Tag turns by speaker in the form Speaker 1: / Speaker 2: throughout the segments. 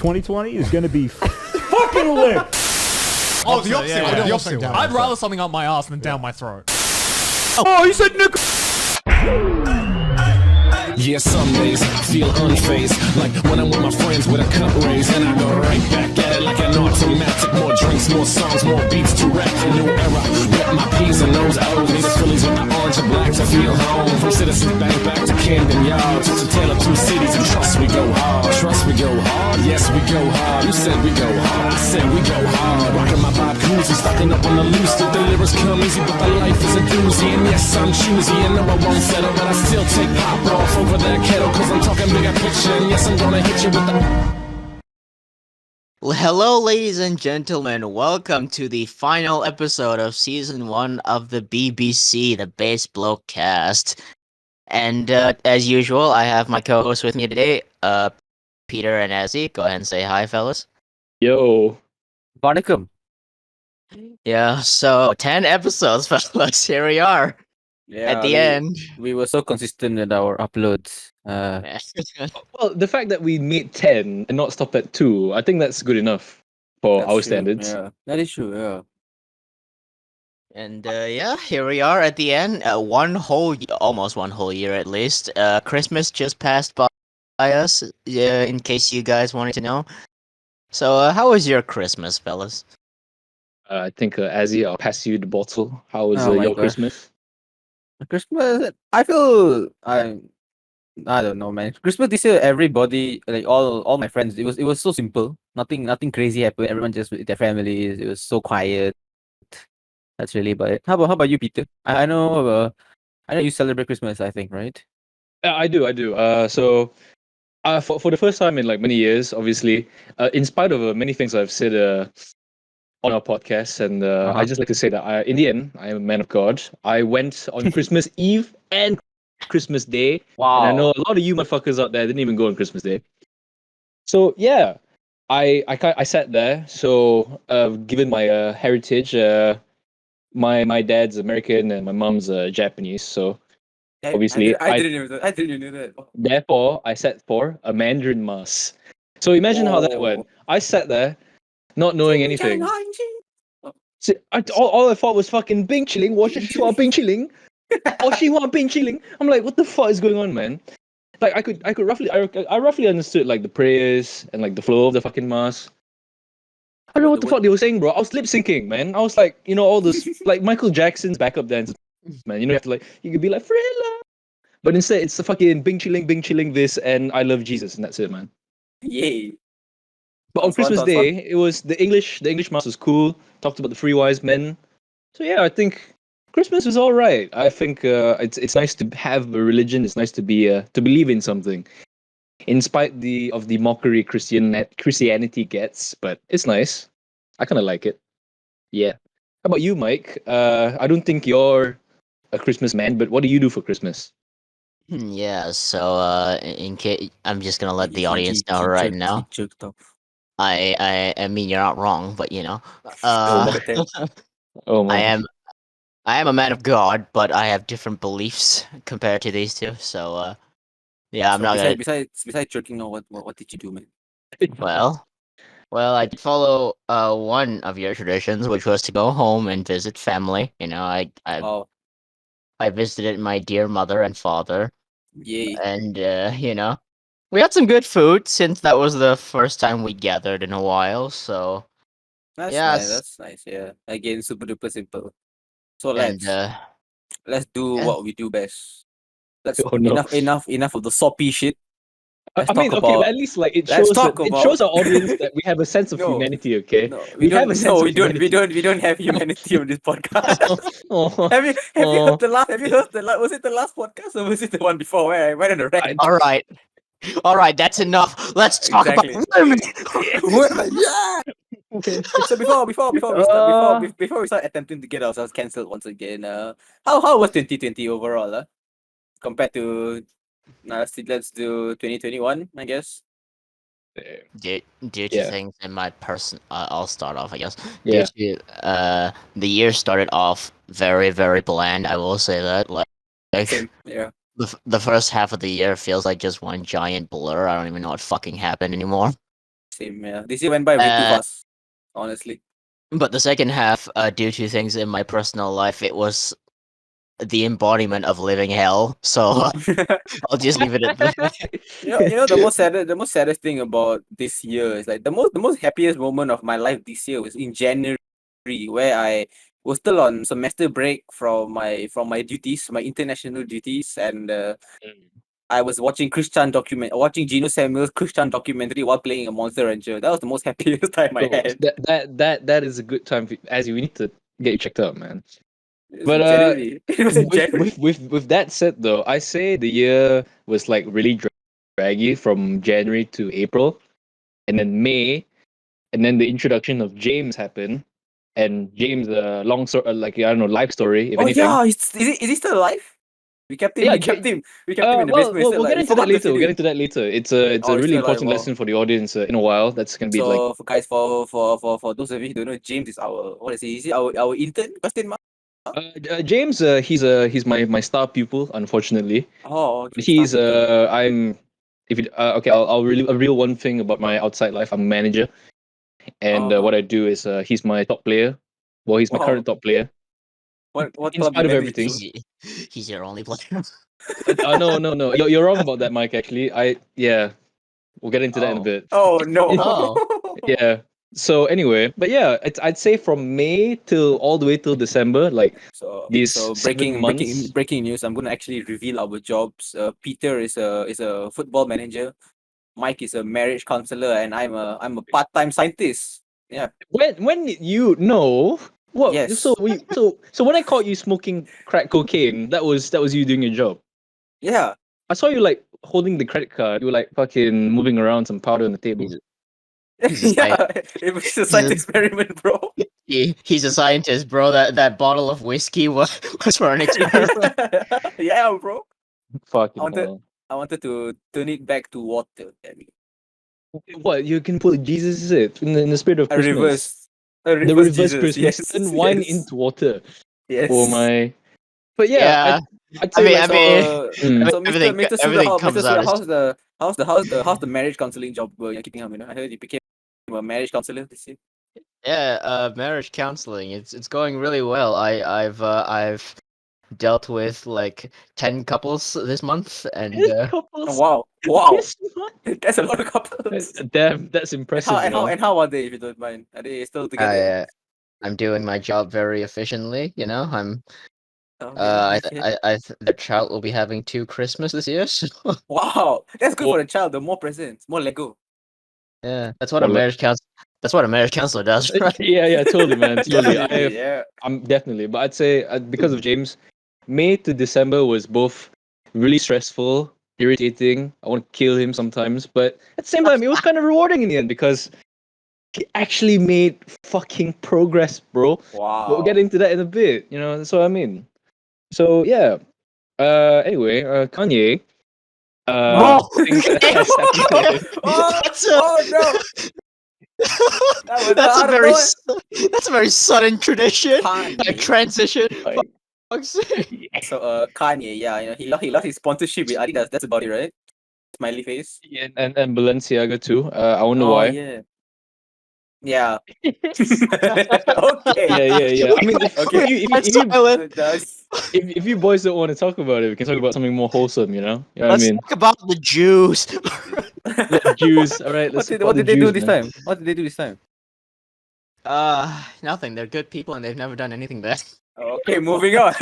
Speaker 1: 2020 is gonna be fucking lit.
Speaker 2: Oh, the opposite.
Speaker 3: Yeah,
Speaker 2: The opposite.
Speaker 3: down
Speaker 2: I'd
Speaker 3: my
Speaker 2: rather something up my ass than down my throat.
Speaker 1: Oh, you said nigga.
Speaker 4: Yeah, some days feel unfazed, like when I'm with my friends with a cup raised, and I go right back at it like an automatic. More drinks, more songs, more beats to rap. A new era, got my P's and those O's. Need the Phillies with the orange and black to feel home. From Citizens Bank back to Camden Yards, it's a tale of two cities, and trust we go hard. Trust we go hard, yes we go hard. You said we go hard, I said we go hard. Rocking my vibe koozie, stocking up on the loose. The lyrics come easy, but the life is a doozy. And yes, I'm choosy, and no, I won't settle, but I still take pop off over that kettle, cause I'm talking bigger picture, and yes, I'm gonna hit you with the...
Speaker 5: Hello, ladies and gentlemen. Welcome to the final episode of Season 1 of the BBC, the Base Bloke cast. And as usual, I have my co-hosts with me today, Peter and Azzy. Go ahead and say hi, fellas.
Speaker 6: Yo.
Speaker 3: Vanakkam.
Speaker 5: Yeah, so 10 episodes, fellas. Here we are.
Speaker 3: Yeah,
Speaker 5: At the end.
Speaker 3: we were so consistent with our uploads.
Speaker 6: Well, the fact that we made 10 and not stop at 2, I think that's good enough for
Speaker 3: That's
Speaker 6: our
Speaker 3: true,
Speaker 6: standards.
Speaker 3: Yeah, that is true. Yeah.
Speaker 5: And yeah, here we are at the end. Almost one whole year at least. Christmas just passed by us, in case you guys wanted to know. So, how was your Christmas, fellas?
Speaker 6: I think, Azzy, I'll pass you the bottle. How was
Speaker 3: Oh my
Speaker 6: your
Speaker 3: God.
Speaker 6: Christmas?
Speaker 3: Christmas. I feel I don't know, man. Christmas this year, everybody, like all my friends, it was so simple. Nothing crazy happened. Everyone just with their families. It was so quiet. That's really about it. How about you, Peter? I know you celebrate Christmas, I think, right?
Speaker 6: I do. So, for the first time in like many years, obviously, in spite of many things I've said on our podcast, and I just like to say that in the end, I am a man of God. I went on Christmas Eve and Christmas Day.
Speaker 3: Wow.
Speaker 6: And I know a lot of you motherfuckers out there didn't even go on Christmas Day. So yeah, I sat there. So given my heritage, my dad's American and my mom's Japanese. So obviously
Speaker 3: I didn't know that.
Speaker 6: therefore I sat for a Mandarin mass. So imagine how that went. I sat there, not knowing anything. So all I thought was fucking Bing Chilling, 我是说冰淇淋，我喜欢冰淇淋. I'm like, what the fuck is going on, man? Like I roughly understood like the prayers and like the flow of the fucking mass. I don't know what the fuck they were saying, bro. I was lip syncing, man. I was like, all this like Michael Jackson's backup dance, man. You have to you could be like Thriller, but instead it's the fucking Bing Chilling this and I love Jesus and that's it, man.
Speaker 3: Yay.
Speaker 6: But on Christmas Day, it was the English mass was cool. Talked about the three wise men. So yeah, I think Christmas is all right. I think it's nice to have a religion. It's nice to believe in something, in spite of the mockery Christianity gets. But it's nice. I kind of like it. Yeah. How about you, Mike? I don't think you're a Christmas man, but what do you do for Christmas?
Speaker 5: Yeah, so in case I'm just gonna let the audience know right now. I mean you're not wrong, but
Speaker 6: Oh my.
Speaker 5: I am a man of God, but I have different beliefs compared to these two. So yeah, I'm not gonna.
Speaker 3: Besides jerking, what did you do, man?
Speaker 5: Well, I did follow one of your traditions, which was to go home and visit family. I visited my dear mother and father.
Speaker 3: Yay.
Speaker 5: And we had some good food since that was the first time we gathered in a while. So
Speaker 3: That's
Speaker 5: yes.
Speaker 3: nice. That's nice. Yeah. Again, super duper simple. So
Speaker 5: and
Speaker 3: let's do
Speaker 5: yeah.
Speaker 3: what we do best. Let's
Speaker 6: Oh, no.
Speaker 3: enough of the soppy shit.
Speaker 6: I mean, okay, but at least like it shows our audience that we have a sense of humanity. Okay,
Speaker 3: No, we don't have humanity on this podcast. Have you heard the last? Was it the last podcast or was it the one before where I went on a rant?
Speaker 5: All right, that's enough. Let's talk about women.
Speaker 3: Yeah. So before we start attempting to get ourselves cancelled once again, how was 2020 overall? Compared to let's do 2021, I guess.
Speaker 5: Due to things in my person, I'll start off, I guess.
Speaker 6: Yeah.
Speaker 5: Due to the year started off very, very bland. I will say that. Like
Speaker 3: yeah.
Speaker 5: The first half of the year feels like just one giant blur. I don't even know what fucking happened anymore.
Speaker 3: Same, yeah. This year went by way too fast, honestly.
Speaker 5: But the second half, due to things in my personal life, it was the embodiment of living hell. So I'll just leave it at that.
Speaker 3: The most saddest thing about this year is like the most happiest moment of my life this year was in January, where I was still on semester break from my duties, my international duties, and I was watching watching Gino Samuel's Christian documentary while playing a Monster Rancher. That was the most happiest time I
Speaker 6: So
Speaker 3: had.
Speaker 6: that is a good time for, as we need to get you checked out, man.
Speaker 3: It was
Speaker 6: But
Speaker 3: in January. It was in January.
Speaker 6: with that said though, I say the year was like really draggy from January to April, and then May, and then the introduction of James happened, and James long sort like I don't know life story if
Speaker 3: Oh
Speaker 6: anything.
Speaker 3: yeah, is he still alive? We kept him.
Speaker 6: Yeah,
Speaker 3: We kept him. We kept him in the
Speaker 6: well,
Speaker 3: basement. He's still
Speaker 6: we'll
Speaker 3: alive.
Speaker 6: get
Speaker 3: We
Speaker 6: into that
Speaker 3: forgot to
Speaker 6: later.
Speaker 3: feed
Speaker 6: We'll get
Speaker 3: him.
Speaker 6: into that later. It's a
Speaker 3: Oh, he's
Speaker 6: really
Speaker 3: still alive.
Speaker 6: important
Speaker 3: Wow.
Speaker 6: lesson for the audience in a while. That's gonna be like
Speaker 3: So for guys, for those of you who don't know, James is our what is he? Is he our intern? Question mark.
Speaker 6: James. He's my star pupil. Unfortunately,
Speaker 3: Oh, okay.
Speaker 6: he's
Speaker 3: Start people.
Speaker 6: I'm if it okay. I'll reveal one thing about my outside life. I'm a manager, and
Speaker 3: Oh,
Speaker 6: what I do is he's my top player. Well, he's my
Speaker 3: wow.
Speaker 6: current top player.
Speaker 3: What
Speaker 6: In
Speaker 3: club you
Speaker 6: spite of
Speaker 3: manage?
Speaker 6: everything.
Speaker 5: He's your only player.
Speaker 6: No. You're wrong about that, Mike. Actually, we'll get into that in a
Speaker 3: Oh.
Speaker 6: bit.
Speaker 3: Oh no.
Speaker 5: Oh.
Speaker 6: Yeah. So anyway, but yeah, I'd say from May till all the way till December, like these
Speaker 3: So
Speaker 6: 7 months.
Speaker 3: breaking news. I'm gonna actually reveal our jobs. Peter is a football manager. Mike is a marriage counselor, and I'm a part-time scientist. Yeah.
Speaker 6: When did you know? What?
Speaker 3: Yes.
Speaker 6: So when I caught you smoking crack cocaine, that was you doing your job.
Speaker 3: Yeah.
Speaker 6: I saw you like holding the credit card. You were like fucking moving around some powder on the table.
Speaker 5: He's a sci-
Speaker 3: Yeah. It was a
Speaker 5: he's
Speaker 3: science
Speaker 5: a,
Speaker 3: experiment, bro.
Speaker 5: he's a scientist, bro. That bottle of whiskey was for an experiment.
Speaker 3: Yeah, bro. I
Speaker 6: Fucking
Speaker 3: wanted
Speaker 6: hell.
Speaker 3: I wanted to turn it back to water. Damn it.
Speaker 6: What you can put Jesus is it in the spirit of
Speaker 3: A
Speaker 6: Christmas.
Speaker 3: reverse. A
Speaker 6: The
Speaker 3: reverse
Speaker 6: reverse
Speaker 3: Jesus.
Speaker 6: Christmas.
Speaker 3: Yes.
Speaker 6: Turn wine
Speaker 3: Yes.
Speaker 6: into water.
Speaker 3: Yes.
Speaker 6: Oh my. But yeah,
Speaker 5: Yeah.
Speaker 6: I'd
Speaker 5: I
Speaker 6: say
Speaker 5: mean,
Speaker 6: like
Speaker 5: I mean,
Speaker 6: mm.
Speaker 3: So Mr.
Speaker 5: everything
Speaker 3: Suda,
Speaker 5: comes out as
Speaker 3: how's the marriage counseling job you're keeping up? You know, I heard you became a marriage counselor this year.
Speaker 5: yeah. Marriage counseling. It's going really well. I've dealt with like 10 couples this month, and
Speaker 6: His
Speaker 3: Oh,
Speaker 6: couples.
Speaker 3: wow, wow,
Speaker 6: Yes,
Speaker 3: that's a lot of couples.
Speaker 6: damn, that's impressive. You know.
Speaker 3: And how are they? If you don't mind, are they still together?
Speaker 5: I'm doing my job very efficiently. You know, I'm
Speaker 3: Okay, okay.
Speaker 5: the child will be having 2 Christmas this year. So
Speaker 3: Wow, that's good
Speaker 6: Oh.
Speaker 3: for the child. The more presents, more Lego.
Speaker 5: yeah, that's what a
Speaker 6: Well, look-
Speaker 5: marriage counsel. That's what a marriage counselor does, right?
Speaker 6: yeah, totally, man, totally.
Speaker 3: Definitely, yeah.
Speaker 6: I'm definitely, but I'd say because of James, May to December was both really stressful, irritating. I want to kill him sometimes, but at the same time, it was kind of rewarding in the end because he actually made fucking progress, bro. But we'll
Speaker 3: Wow.
Speaker 6: get into that in a bit. You know, that's what I mean. So yeah. Anyway, Kanye.
Speaker 5: Whoa!
Speaker 6: Things that has happened.
Speaker 5: That's a
Speaker 3: Oh no, that was
Speaker 5: that's a
Speaker 3: out of
Speaker 5: very
Speaker 3: nowhere.
Speaker 5: that's a very sudden tradition.
Speaker 3: Kanye.
Speaker 5: Transition.
Speaker 6: Like,
Speaker 5: Fuck's sake.
Speaker 3: So Kanye, yeah, you know, he lost his sponsorship with Adidas. That's about it, right? Smiley face.
Speaker 6: yeah, and Balenciaga too. I wonder
Speaker 3: Oh
Speaker 6: why.
Speaker 3: yeah. Yeah.
Speaker 6: Yeah,
Speaker 3: Okay.
Speaker 6: yeah. I mean,
Speaker 3: Okay.
Speaker 6: if you boys don't want to talk about it, we can talk about something more wholesome. You know what I
Speaker 5: Let's
Speaker 6: mean?
Speaker 5: talk about the Jews.
Speaker 6: Jews. All right, let's talk about
Speaker 3: What
Speaker 6: the
Speaker 3: did they do
Speaker 6: Jews,
Speaker 3: this
Speaker 6: man.
Speaker 3: time? What did they do this time?
Speaker 5: Nothing. They're good people and they've never done anything bad.
Speaker 3: Okay, moving on.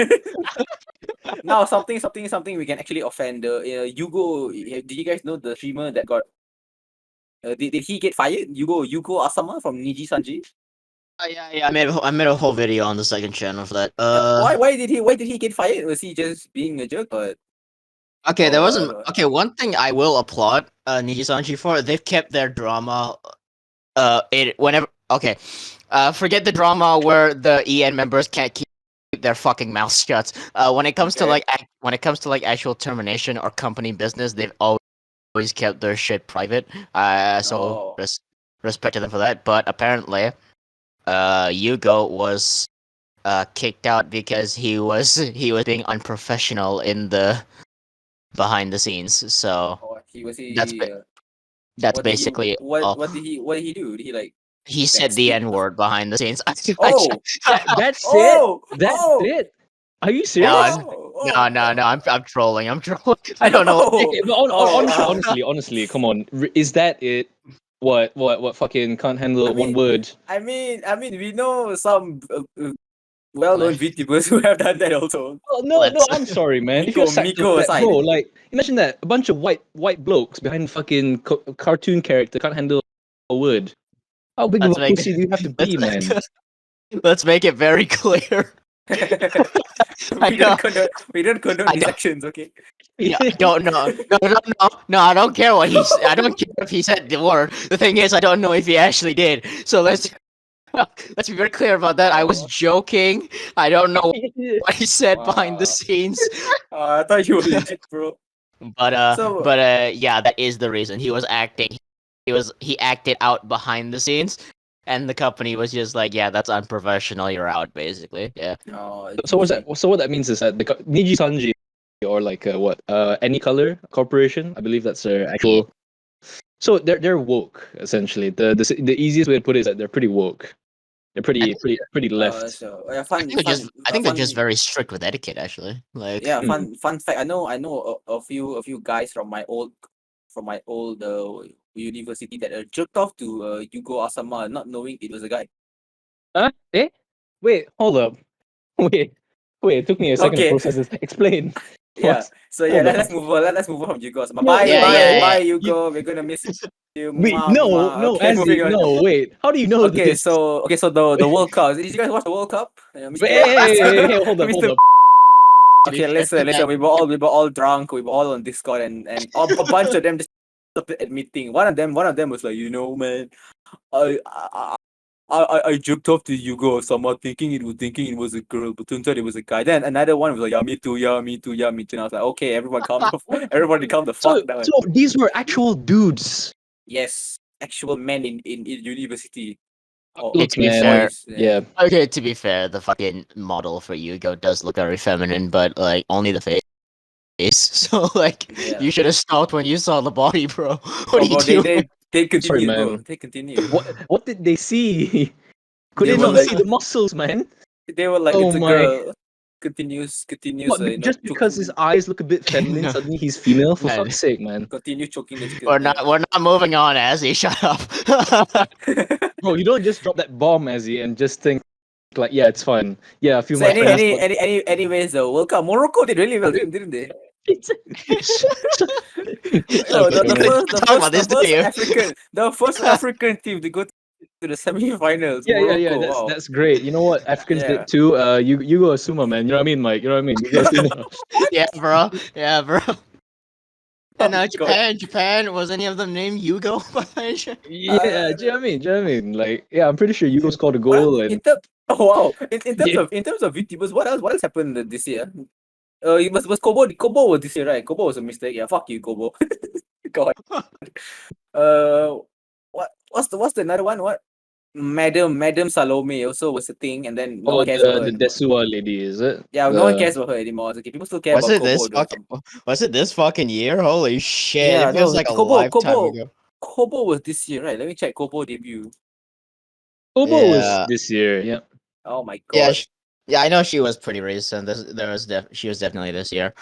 Speaker 3: Now something we can actually offend. Yugo. Did you guys know the streamer that got? Did he get fired? Yugo Asama from Niji Sanji.
Speaker 5: Yeah. I made a whole video on the second channel for that.
Speaker 3: Why did he get fired? Was he just being a jerk or?
Speaker 5: Okay, there wasn't.
Speaker 3: Or-
Speaker 5: Okay, one thing I will applaud Nijisanji for, they've kept their drama. Whenever. Okay, forget the drama where the EN members can't keep their fucking mouths shut. When it comes to
Speaker 3: Okay.
Speaker 5: like actual termination or company business, they've always kept their shit private. So
Speaker 3: Oh.
Speaker 5: respect to them for that. But apparently, Yugo was kicked out because he was being unprofessional in the behind the scenes. So
Speaker 3: He
Speaker 5: that's That's
Speaker 3: What did he?
Speaker 5: basically
Speaker 3: What
Speaker 5: all.
Speaker 3: what did he? What did he do? Did he like?
Speaker 5: He said
Speaker 3: text
Speaker 5: the
Speaker 3: you?
Speaker 5: N word behind the scenes.
Speaker 3: Oh,
Speaker 6: That's it.
Speaker 3: oh,
Speaker 6: That's
Speaker 3: oh,
Speaker 6: it. Are you
Speaker 5: No,
Speaker 6: serious?
Speaker 5: no. I'm trolling. I'm trolling. I don't know.
Speaker 3: Oh,
Speaker 6: Okay, but honestly, come on. Is that it? What? Fucking can't handle
Speaker 3: I
Speaker 6: one
Speaker 3: mean,
Speaker 6: word.
Speaker 3: we know some well-known VTubers who have done that also.
Speaker 6: Oh, no,
Speaker 5: Let's.
Speaker 6: I'm sorry, man. If you're sacked
Speaker 3: Miko
Speaker 6: over that,
Speaker 3: aside.
Speaker 6: bro, like imagine that a bunch of white blokes behind fucking cartoon character can't handle a word. How big of
Speaker 5: Let's
Speaker 6: a
Speaker 5: make
Speaker 6: pussy do you have to be, man?
Speaker 5: let's make it very clear. I know.
Speaker 3: We don't condone
Speaker 5: I
Speaker 3: these
Speaker 5: know.
Speaker 3: actions, okay?
Speaker 5: Yeah, I don't know. No. I don't care what he. I don't care if he said the word. The thing is, I don't know if he actually did. So let's be very clear about that. I was
Speaker 3: Oh.
Speaker 5: joking. I don't know what he said behind the
Speaker 3: Wow.
Speaker 5: scenes.
Speaker 3: I thought you were legit, bro. So
Speaker 5: Yeah, that is the reason he was acting. He acted out behind the scenes, and the company was just like, yeah, that's unprofessional. You're out, basically. Yeah.
Speaker 3: oh,
Speaker 6: So what that means is that the Niji Sanji or like Any Color Corporation, I believe that's their actual. So they're woke essentially. The easiest way to put it is that they're pretty woke. They're pretty left.
Speaker 3: so
Speaker 5: I think they're just very strict with etiquette, actually. Like,
Speaker 3: yeah,
Speaker 6: Mm.
Speaker 3: fun fact. I know a few guys from my old university that jerked off to Yugo Asama, not knowing it was a guy.
Speaker 6: Huh? Eh? Wait, hold up. Wait, It took me a second to
Speaker 3: Okay,
Speaker 6: process this. Explain.
Speaker 3: yeah.
Speaker 6: What?
Speaker 3: So yeah,
Speaker 6: Hold up.
Speaker 3: let's move on. Let's move on from Yugo Asama.
Speaker 6: No,
Speaker 3: Bye,
Speaker 6: no,
Speaker 5: yeah,
Speaker 6: no.
Speaker 5: yeah,
Speaker 3: bye,
Speaker 5: yeah.
Speaker 3: Yugo. We're gonna miss you.
Speaker 6: Wait,
Speaker 3: Mwah, mwah.
Speaker 6: no,
Speaker 3: Okay,
Speaker 6: Azzy,
Speaker 3: moving on.
Speaker 6: no, wait. How do you know
Speaker 3: Okay,
Speaker 6: this?
Speaker 3: so the World Cup. Did you guys watch the World Cup?
Speaker 6: Wait, hey, hold up, hold
Speaker 3: Mr.
Speaker 6: up.
Speaker 5: To be
Speaker 3: Okay,
Speaker 5: fair
Speaker 3: listen,
Speaker 5: to
Speaker 3: listen.
Speaker 5: them,
Speaker 3: We were all drunk. We were all on Discord, and a bunch of them just started admitting. One of them was like, man, I I I joked off to Yugo Sama thinking it was a girl, but turns out it was a guy. Then another one was like, yeah, me too, yeah, me too. And I was like, okay, everybody calm the fuck down.
Speaker 6: So these were actual dudes.
Speaker 3: Yes, actual men in university.
Speaker 5: Okay,
Speaker 6: Look,
Speaker 5: to be
Speaker 6: man.
Speaker 5: fair,
Speaker 6: Yeah.
Speaker 5: okay, to be fair, the fucking model for Yugo does look very feminine, but like only the face. So like,
Speaker 3: Yeah.
Speaker 5: you should have stopped when you saw the body, bro. What
Speaker 3: Oh,
Speaker 5: are you
Speaker 3: bro,
Speaker 5: doing?
Speaker 3: they continue,
Speaker 6: Sorry,
Speaker 3: bro.
Speaker 6: man.
Speaker 3: They continue.
Speaker 6: What did they see? Could
Speaker 3: They
Speaker 6: they
Speaker 3: were
Speaker 6: not
Speaker 3: like,
Speaker 6: see the muscles, man?
Speaker 3: they were like,
Speaker 6: Oh
Speaker 3: it's a
Speaker 6: my.
Speaker 3: girl. Continues,
Speaker 6: What, just because his eyes look a bit feminine,
Speaker 5: No,
Speaker 6: suddenly he's female? For
Speaker 5: man,
Speaker 6: fuck's sake, man.
Speaker 3: continue choking the chicken.
Speaker 5: we're not moving on, Azzy. Shut up.
Speaker 6: Bro, you don't just drop that bomb, Azzy, and just think, like, yeah, it's fine. Yeah, a few of
Speaker 3: So
Speaker 6: my friends got...
Speaker 3: anyways, the World Cup, Morocco did really well, didn't they? Yo,
Speaker 6: Okay, man.
Speaker 5: Talk about this, do you?
Speaker 3: the first African team to go to the semi-finals,
Speaker 6: Yeah,
Speaker 3: Morocco.
Speaker 6: that's
Speaker 3: Wow.
Speaker 6: that's great. You know what Africans
Speaker 3: Yeah.
Speaker 6: did too? You go Asuma, man. You know what I mean, Mike? You know what I mean? You go Asuma.
Speaker 5: Yeah, bro. Yeah, bro. And
Speaker 3: Oh, God.
Speaker 5: Japan, was any of them named Yugo? by any chance?
Speaker 6: Yeah, do you know what I mean? Do you know what I mean? Like, yeah, I'm pretty sure Yugo scored a
Speaker 3: What
Speaker 6: goal
Speaker 3: in
Speaker 6: and
Speaker 3: terms? Oh wow!
Speaker 6: yeah.
Speaker 3: In terms of VTubers, what else happened this year? It was Kobo was this year, right? Kobo was a mistake. Yeah, fuck you, Kobo. God. Uh, what's the another one? What? Madam Salome also was a thing, and then no
Speaker 6: Oh,
Speaker 3: one cares about her
Speaker 6: the
Speaker 3: anymore.
Speaker 6: Desua lady, is it?
Speaker 3: Yeah, no one cares about her anymore. It's okay, people still care
Speaker 5: Was
Speaker 3: about
Speaker 5: it
Speaker 3: Kobo
Speaker 5: this
Speaker 3: though.
Speaker 5: fucking? Was it this fucking year? Holy shit!
Speaker 3: Yeah,
Speaker 5: It feels
Speaker 3: no,
Speaker 5: like a lifetime ago.
Speaker 3: Kobo was this year, right? Let me check Kobo debut.
Speaker 6: Kobo was
Speaker 5: Yeah,
Speaker 6: this year, yeah.
Speaker 3: Oh my
Speaker 5: yeah,
Speaker 3: god.
Speaker 5: yeah. I know she was pretty recent. She was definitely this year.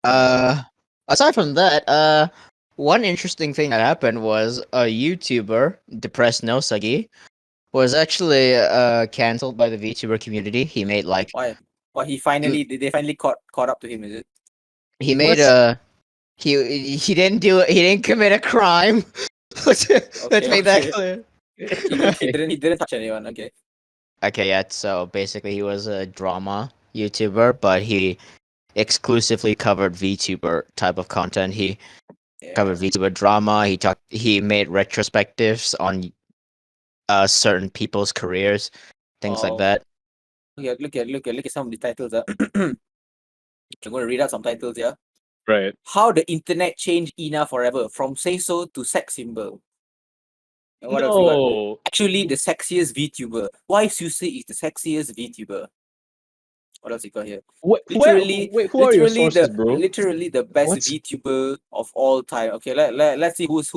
Speaker 5: Aside from that, one interesting thing that happened was a YouTuber, Depressed No Sagi, was actually cancelled by the VTuber community. He made like
Speaker 3: Why? Why they finally caught up to him? Is it?
Speaker 5: he made
Speaker 6: What's-
Speaker 5: a he didn't do it. He didn't commit a crime. Let's make that
Speaker 3: Okay.
Speaker 5: clear.
Speaker 3: He didn't touch anyone. Okay.
Speaker 5: Okay, yeah. So basically, he was a drama YouTuber, but he exclusively covered VTuber type of content. He
Speaker 3: Yeah.
Speaker 5: covered VTuber drama. He made retrospectives on certain people's careers, things like
Speaker 3: Oh,
Speaker 5: that.
Speaker 3: look at some of the titles. I'm going to read out some titles. Yeah.
Speaker 6: Right.
Speaker 3: How the internet changed Ina forever, from say so to sex symbol. And what else we got?
Speaker 6: No.
Speaker 3: Actually, the sexiest VTuber. Why Susie is the sexiest VTuber? What else you got here?
Speaker 6: Wait, who are your sources, bro?
Speaker 3: Literally the best
Speaker 6: What?
Speaker 3: VTuber of all time. Okay, let's see who's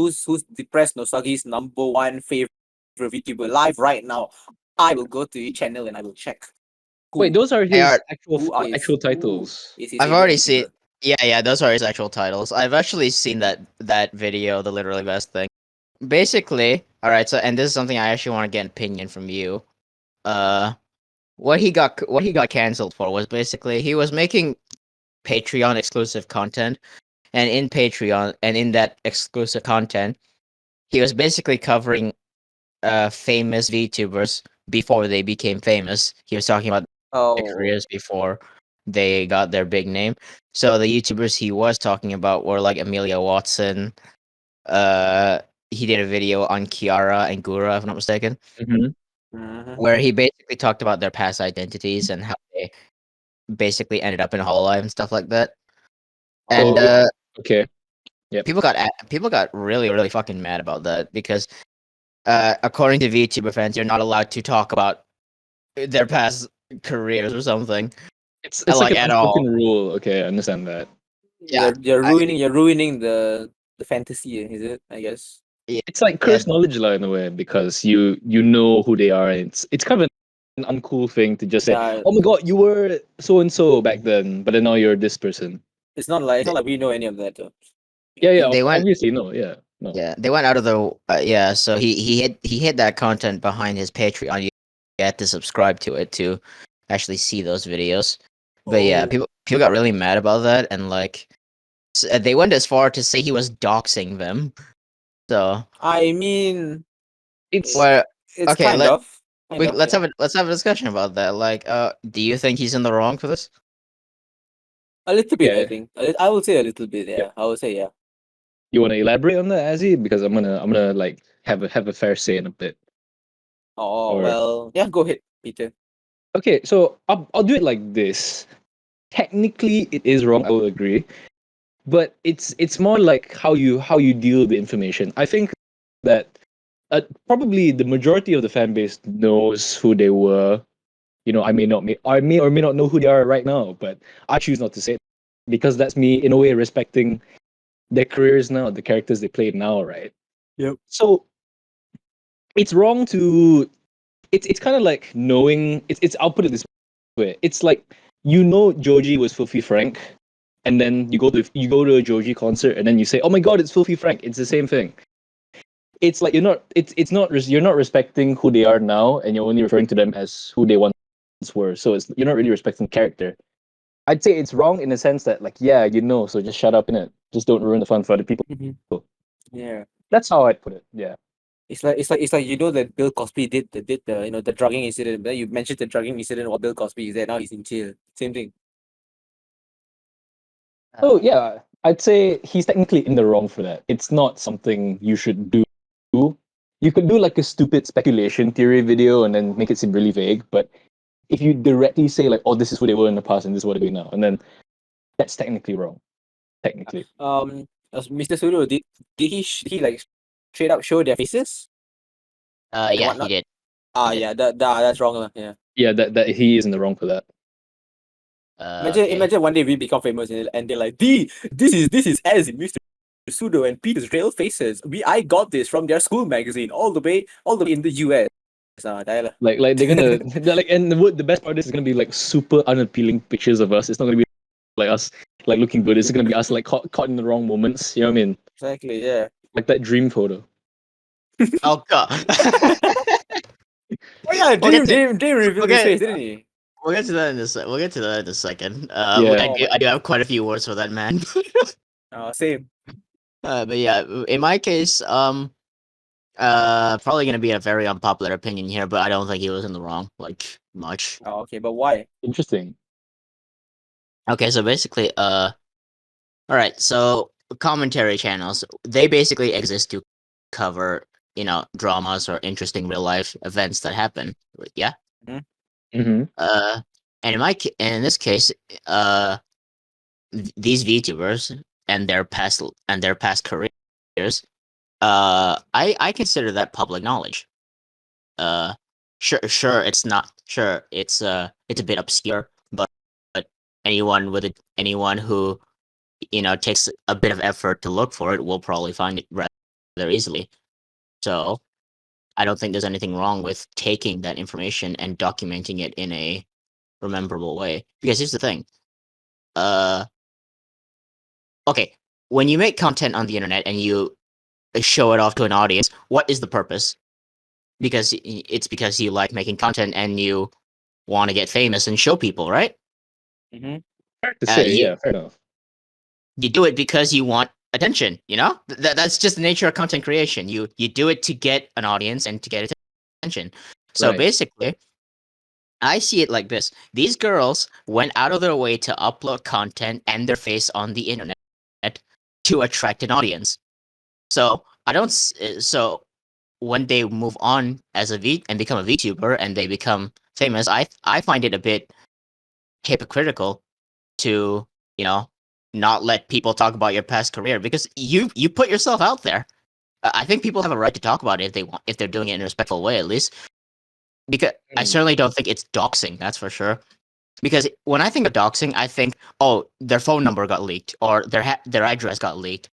Speaker 3: depressed nostalgia's number one favorite VTuber live right now. I will go to your channel and I will check.
Speaker 6: Wait, those are
Speaker 5: Hey,
Speaker 6: his
Speaker 5: Art,
Speaker 6: actual titles.
Speaker 3: Is his
Speaker 5: I've
Speaker 3: favorite
Speaker 5: already seen.
Speaker 3: VTuber.
Speaker 5: Yeah, those are his actual titles. I've actually seen that video, the literally best thing. Basically, all right. So, and this is something I actually want to get an opinion from you. Uh, what he got canceled for was basically he was making Patreon exclusive content, and in Patreon and in that exclusive content, he was basically covering famous VTubers before they became famous. He was talking about their
Speaker 3: Oh,
Speaker 5: careers before they got their big name. So the YouTubers he was talking about were like Amelia Watson. Uh, he did a video on Kiara and Gura, if I'm not mistaken,
Speaker 6: Mhm.
Speaker 3: mhm.
Speaker 5: where he basically talked about their past identities and how they basically ended up in Hololive and stuff like that. And
Speaker 6: Oh, okay. Yep.
Speaker 5: people got really fucking mad about that because according to VTuber fans, you're not allowed to talk about their past careers or something.
Speaker 6: It's like
Speaker 5: Like
Speaker 6: an
Speaker 5: at
Speaker 6: unspoken
Speaker 5: all.
Speaker 6: rule. Okay, I understand that.
Speaker 5: Yeah,
Speaker 3: You're ruining the fantasy, is it? I guess.
Speaker 6: It's like
Speaker 5: yeah,
Speaker 6: cursed knowledge lah in a way because you know who they are. And it's kind of an uncool thing to just say,
Speaker 3: Yeah,
Speaker 6: "Oh my god, you were so and so back then, but then now you're this person."
Speaker 3: it's not like we know any of that though.
Speaker 6: Yeah, yeah,
Speaker 5: they went.
Speaker 6: obviously no, yeah, no.
Speaker 5: Yeah, they went out of the. Yeah, so he hid that content behind his Patreon. You had to subscribe to it to actually see those videos. But yeah,
Speaker 3: Oh,
Speaker 5: people got really mad about that, and like they went as far to say he was doxing them. So
Speaker 3: I mean,
Speaker 6: It's
Speaker 5: well,
Speaker 3: it's
Speaker 5: okay, let's
Speaker 3: yeah.
Speaker 5: have a discussion about that. Like, do you think he's in the wrong for this?
Speaker 3: A little bit, I
Speaker 6: yeah,
Speaker 3: think. I would say a little bit.
Speaker 6: yeah.
Speaker 3: Yeah, I would say yeah.
Speaker 6: You want to elaborate on that, Azzy? Because I'm gonna like have a fair say in a bit.
Speaker 3: Oh
Speaker 6: Or
Speaker 3: well, yeah. Go ahead, Peter.
Speaker 6: okay, so I'll do it like this. Technically, it is wrong. I will agree, but it's more like how you deal with the information. I think that probably the majority of the fan base knows who they were. I may or may not know who they are right now, but I choose not to say it because that's me in a way respecting their careers now, the characters they play now, right?
Speaker 3: Yep.
Speaker 6: So it's wrong to it's kind of like knowing it's I'll put it this way. It's like Joji was Filthy Frank, and then you go to a Joji concert and then you say, "Oh my god, it's Filthy Frank." It's the same thing. It's like you're not respecting who they are now, and you're only referring to them as who they once were. So you're not really respecting character. I'd say it's wrong in the sense that like yeah, so just shut up in it. Just don't ruin the fun for other people.
Speaker 3: Mhm. Yeah.
Speaker 6: That's how I'd put it. Yeah.
Speaker 3: It's like that Bill Cosby did the the drugging incident. Then you mentioned the drugging incident while Bill Cosby is there. Now he's in jail. Same thing.
Speaker 6: Oh yeah, I'd say he's technically in the wrong for that. It's not something you should do. You could do like a stupid speculation theory video and then make it seem really vague. But if you directly say like, "Oh, this is who they were in the past and this is what they're doing now," and then that's technically wrong. Technically,
Speaker 3: Mr. Sudo, did he like straight up show their faces and
Speaker 5: Yeah, he
Speaker 3: whatnot?
Speaker 5: did. He did.
Speaker 3: Yeah, that's wrong, lah. Yeah.
Speaker 6: yeah, that he is in the wrong for that.
Speaker 3: Imagine,
Speaker 5: Okay.
Speaker 3: imagine one day we become famous and they're like, this is Azzy, Mr. Sudo, and Peter's real faces. I got this from their school magazine, all the way in the US. Dahil lah.
Speaker 6: Like they're gonna they're like, and the best part is gonna be like super unappealing pictures of us. It's not gonna be like us like looking good. It's gonna be us like caught in the wrong moments. You know what I mean?
Speaker 3: Exactly, yeah.
Speaker 6: Like that dream photo.
Speaker 5: Oh god.
Speaker 3: Oh yeah,
Speaker 5: We'll get to-
Speaker 3: Dave revealed his
Speaker 5: okay.
Speaker 3: face, didn't he?
Speaker 5: We'll get to that in we'll get to that in a second.
Speaker 6: Yeah.
Speaker 5: I do have quite a few words for that man.
Speaker 3: Same.
Speaker 5: But yeah, in my case, probably gonna be a very unpopular opinion here, but I don't think he was in the wrong, like much.
Speaker 3: Oh, okay, but why?
Speaker 6: Interesting.
Speaker 5: Okay, so basically, all right, so commentary channels, they basically exist to cover, dramas or interesting real life events that happen. Yeah.
Speaker 6: Mm-hmm.
Speaker 5: And in this case, these VTubers and their past careers, I consider that public knowledge. Sure, it's not sure it's a bit obscure, but anyone who takes a bit of effort to look for it will probably find it rather easily. So I don't think there's anything wrong with taking that information and documenting it in a rememberable way. Because here's the thing. Okay, when you make content on the internet and you show it off to an audience, what is the purpose? Because it's because you like making content and you want to get famous and show people, right?
Speaker 3: Mm-hmm.
Speaker 6: Fair to say,
Speaker 5: you,
Speaker 6: yeah, fair enough.
Speaker 5: you do it because you want attention. That's just the nature of content creation. You do it to get an audience and to get attention. So
Speaker 6: Right.
Speaker 5: basically, I see it like this: these girls went out of their way to upload content and their face on the internet to attract an audience. So so when they move on as and become a VTuber and they become famous, I find it a bit hypocritical to not let people talk about your past career, because you put yourself out there. I think people have a right to talk about it if they're doing it in a respectful way, at least. Because I certainly don't think it's doxing, that's for sure. Because when I think of doxing, I think, oh, their phone number got leaked or their address got leaked,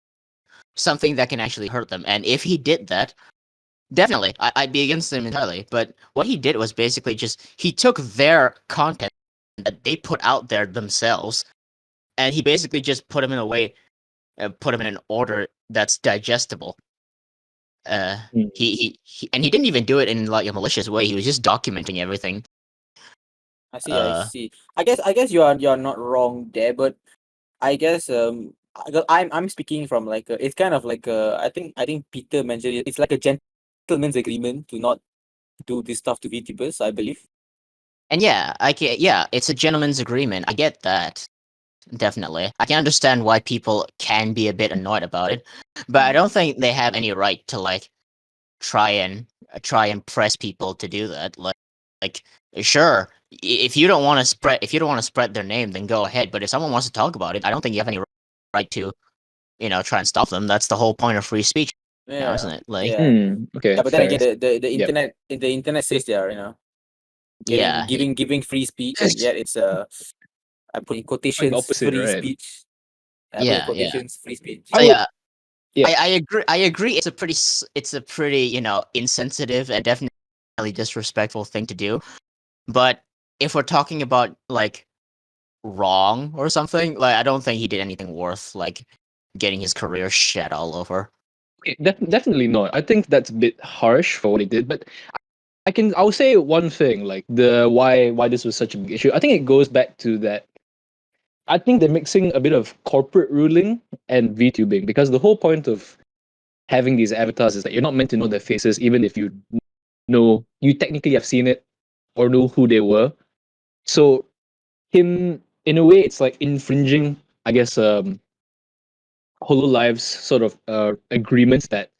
Speaker 5: something that can actually hurt them. And if he did that, definitely, I'd be against him entirely. But what he did was basically he took their content that they put out there themselves, and he basically just put them in a way, put them in an order that's digestible. He didn't even do it in like a malicious way. He was just documenting everything.
Speaker 3: I see. I see. I guess you're not wrong there, but I guess I'm speaking from like it's kind of like I think Peter mentioned it. It's like a gentleman's agreement to not do this stuff to VTubers, I believe.
Speaker 5: And yeah, it's a gentleman's agreement. I get that. Definitely. I can understand why people can be a bit annoyed about it, but I don't think they have any right to like try and press people to do that. Like sure, if you don't want to spread their name, then go ahead. But if someone wants to talk about it, I don't think you have any right to try and stop them. That's the whole point of free speech, now, isn't it? Like
Speaker 3: Yeah.
Speaker 6: Okay.
Speaker 3: Yeah, but then
Speaker 6: fair.
Speaker 3: again, the
Speaker 6: Yep.
Speaker 3: internet says they are
Speaker 5: yeah,
Speaker 3: giving free speech, and yet it's I'm putting quotations
Speaker 6: opposite,
Speaker 3: free
Speaker 6: right?
Speaker 3: speech. I put
Speaker 5: yeah.
Speaker 3: quotations free speech.
Speaker 5: So
Speaker 6: I would-
Speaker 5: yeah,
Speaker 6: yeah.
Speaker 5: I agree. I agree. It's a pretty insensitive and definitely disrespectful thing to do. But if we're talking about like wrong or something, like I don't think he did anything worth like getting his career shed all over.
Speaker 6: Okay, definitely not. I think that's a bit harsh for what he did, but I'll say one thing, like the why this was such a big issue. I think it goes back to that. I think they're mixing a bit of corporate ruling and VTubing, because the whole point of having these avatars is that you're not meant to know their faces, even if you technically have seen it or know who they were. So him, in a way, it's like infringing, I guess, Hololive's sort of agreements that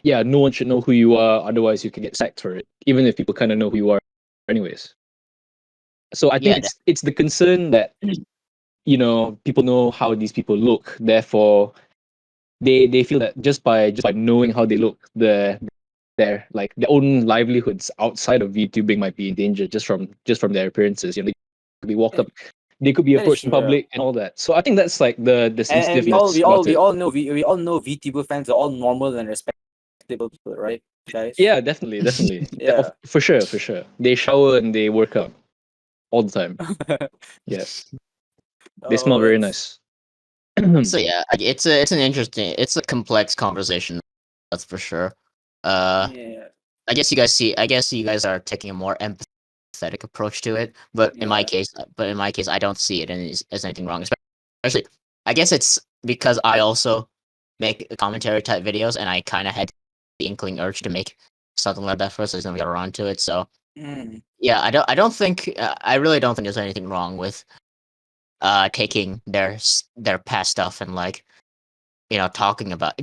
Speaker 6: yeah, no one should know who you are, otherwise you can get sacked for it, even if people kind of know who you are, anyways. So I think
Speaker 5: Yeah,
Speaker 6: it's the concern that people know how these people look, therefore they feel that just by knowing how they look, their own livelihoods outside of VTubing might be in danger just from their appearances. They could be walked up, they could be
Speaker 3: That is
Speaker 6: approached in
Speaker 3: true, yeah.
Speaker 6: public and all that. So I think that's like the
Speaker 3: And we
Speaker 6: sensitiveness about it.
Speaker 3: all know we all know VTuber fans are all normal and respectable people, right, guys?
Speaker 6: Yeah, definitely.
Speaker 3: Yeah.
Speaker 6: For sure. They shower and they work out all the time. Yeah, they smell very nice.
Speaker 5: so yeah, it's a complex conversation, that's for sure.
Speaker 3: Yeah.
Speaker 5: I guess you guys are taking a more empathetic approach to it, but in my
Speaker 3: Yeah.
Speaker 5: case, I don't see it as anything wrong. Especially, I guess it's because I also make commentary type videos, and I kind of had the inkling urge to make something like that first. I just never got around to it. So
Speaker 3: Mm.
Speaker 5: yeah, I really don't think there's anything wrong with taking their past stuff and like talking about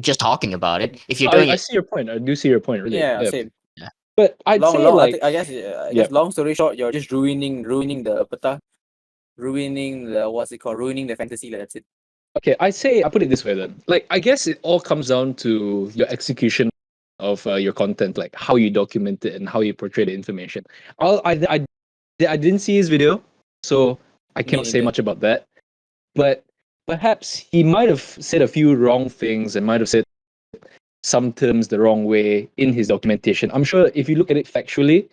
Speaker 5: it. If you're doing
Speaker 6: I
Speaker 5: it,
Speaker 6: see your point. I do see your point, really.
Speaker 3: Yeah,
Speaker 6: Yeah.
Speaker 3: same.
Speaker 6: But I'd say like,
Speaker 3: I
Speaker 6: yeah.
Speaker 3: guess long story short, you're just ruining the ruining the what's it called? Ruining the fantasy. That's it.
Speaker 6: Okay, I put it this way then. Like, I guess it all comes down to your execution of your content, like how you document it and how you portray the information. I didn't see his video, so I
Speaker 3: Me
Speaker 6: cannot say
Speaker 3: neither.
Speaker 6: much about that. but perhaps he might have said a few wrong things and might have said some terms the wrong way in his documentation. I'm sure if you look at it factually,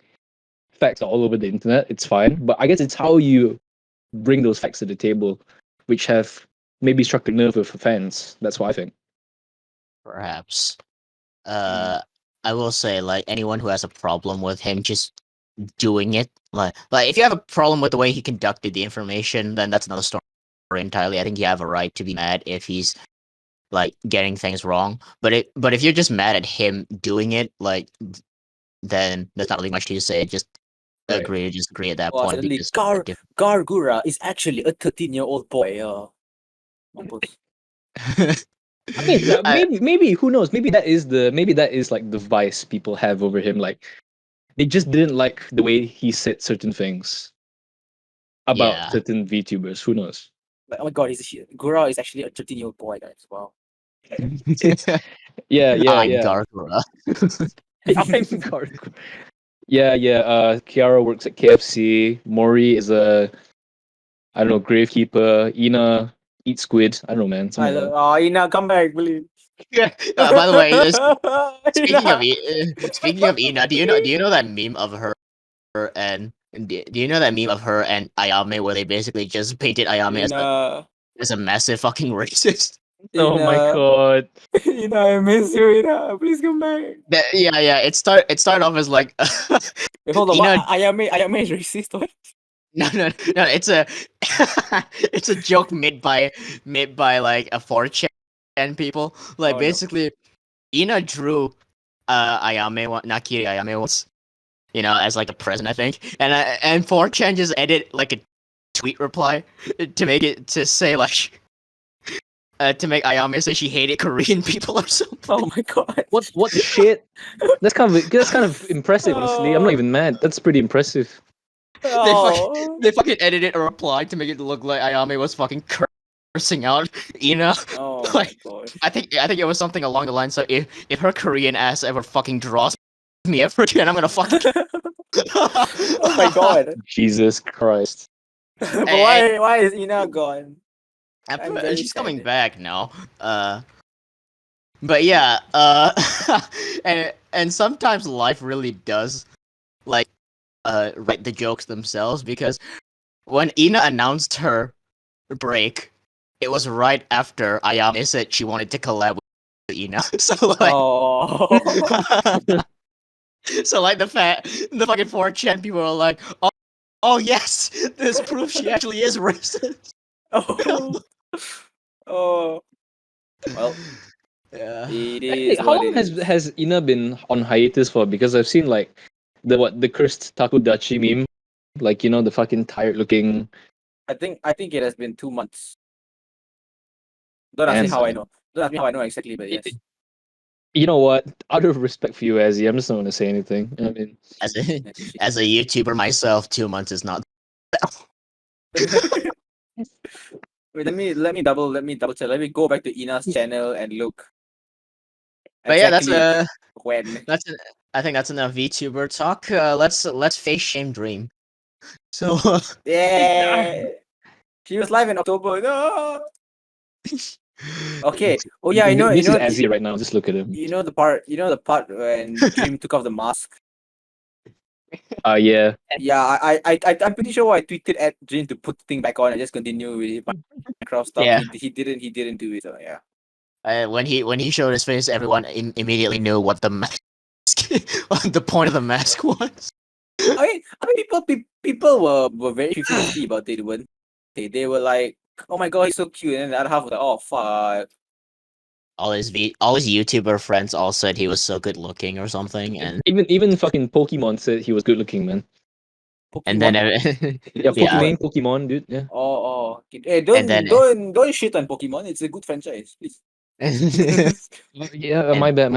Speaker 6: facts are all over the internet. It's fine, but I guess it's how you bring those facts to the table, which have maybe struck a nerve with fans. That's what I think.
Speaker 5: Perhaps. I will say, like, anyone who has a problem with him just doing it, like if you have a problem with the way he conducted the information, then that's another story entirely. I think you have a right to be mad if he's like getting things wrong. But if you're just mad at him doing it, like, then there's not really much to say. Just
Speaker 6: Right.
Speaker 5: agree to disagree at that
Speaker 3: Well,
Speaker 5: point.
Speaker 3: suddenly
Speaker 5: Because
Speaker 3: Gargura is actually a 13-year-old boy. Mampus.
Speaker 6: I mean,
Speaker 5: I-
Speaker 6: maybe who knows? Maybe that is like the vice people have over him. Like they just didn't like the way he said certain things about
Speaker 5: Yeah.
Speaker 6: certain VTubers. Who knows?
Speaker 3: Like, oh my god, Gura is actually a 13-year-old boy, guys. Wow.
Speaker 6: Yeah,
Speaker 5: I'm
Speaker 6: yeah.
Speaker 5: Gargura.
Speaker 6: I'm Garg. Yeah. Kiara works at KFC. Mori is a, I don't know, gravekeeper. Ina eats squid. I don't know, man. Something like that.
Speaker 3: Ina, come back, please.
Speaker 5: By the way, speaking of
Speaker 3: Ina.
Speaker 5: speaking of Ina, do you know that meme of her and do you know that meme of her and Ayame where they basically just painted Ayame
Speaker 3: Ina,
Speaker 5: as a massive fucking racist?
Speaker 6: Oh my
Speaker 3: Ina.
Speaker 6: god.
Speaker 3: Ina, I miss you, Ina. Please come back.
Speaker 5: Yeah. It started off as like
Speaker 3: Wait, hold on.
Speaker 5: Ina.
Speaker 3: What? Ayame is racist. What?
Speaker 5: No. It's a it's a joke made by like a 4chan people. Like
Speaker 3: Oh, no.
Speaker 5: basically, Ina drew Ayame Nakiri Ayame once, as like a present, I think, and 4chan just edit like a tweet reply to make it to say like to make Ayame say she hated Korean people or something.
Speaker 3: Oh my god.
Speaker 6: What the shit? That's kind of impressive, honestly. I'm not even mad. That's pretty impressive.
Speaker 3: Oh.
Speaker 5: They fucking edited a reply to make it look like Ayame was fucking cursing out,
Speaker 3: Oh my
Speaker 5: like
Speaker 3: god.
Speaker 5: I think it was something along the lines of if her Korean ass ever fucking draws me ever again, I'm gonna fucking.
Speaker 3: Oh my god.
Speaker 6: Jesus Christ.
Speaker 3: But
Speaker 5: Eh,
Speaker 3: why is Ina gone?
Speaker 5: I'm
Speaker 3: I'm
Speaker 5: pre-
Speaker 3: very
Speaker 5: she's coming
Speaker 3: sad.
Speaker 5: back now. But yeah, and sometimes life really does like write the jokes themselves, because when Ina announced her break, it was right after Ayame said she wanted to collab with Ina. So like,
Speaker 3: Oh.
Speaker 5: so like the fucking 4chan people are like, oh yes, this proves she actually is racist.
Speaker 3: Oh. Oh. Well,
Speaker 5: Yeah.
Speaker 3: it
Speaker 6: Hey,
Speaker 3: is
Speaker 6: how
Speaker 3: what
Speaker 6: long
Speaker 3: it is.
Speaker 6: has Ina been on hiatus for? Because I've seen like the cursed Takudachi meme, like the fucking tired looking.
Speaker 3: I think it has been 2 months. Don't ask me
Speaker 6: And
Speaker 3: how I know. Don't ask me how I know exactly, but yes.
Speaker 6: you know what? Out of respect for you, Azzy, I'm just not gonna say anything. I mean,
Speaker 5: As a
Speaker 3: Yes, shit.
Speaker 5: as a YouTuber myself, 2 months is not.
Speaker 3: Wait, let me double check. Let me go back to Ina's channel and look
Speaker 5: But yeah,
Speaker 3: exactly when.
Speaker 5: I think that's enough VTuber talk. Let's face shame dream. So
Speaker 3: Yeah. She was live in October. No. Okay. Oh yeah,
Speaker 6: this is Azzy right now. Just look at him.
Speaker 3: you know the part when Dream took off the mask.
Speaker 6: Yeah.
Speaker 3: Yeah, I'm pretty sure I tweeted at Dream to put the thing back on and just continue with Minecraft stuff.
Speaker 5: Yeah.
Speaker 3: He didn't do it. So yeah.
Speaker 5: when he showed his face, everyone immediately knew what the mask, what the point of the mask was.
Speaker 3: I mean, people were very 50-50 about it, weren't they? They were like, "Oh my god, he's so cute," and then the other half was like, "Oh fuck."
Speaker 5: All his YouTuber friends all said he was so good looking or something, and
Speaker 6: Even fucking Pokemon said he was good looking, man.
Speaker 5: and then
Speaker 6: Yeah,
Speaker 5: yeah.
Speaker 6: Pokemon, dude. Yeah.
Speaker 3: Oh. Okay. Hey,
Speaker 5: And then-
Speaker 3: don't shit on Pokemon. It's a good franchise, please.
Speaker 6: Yeah. My bad.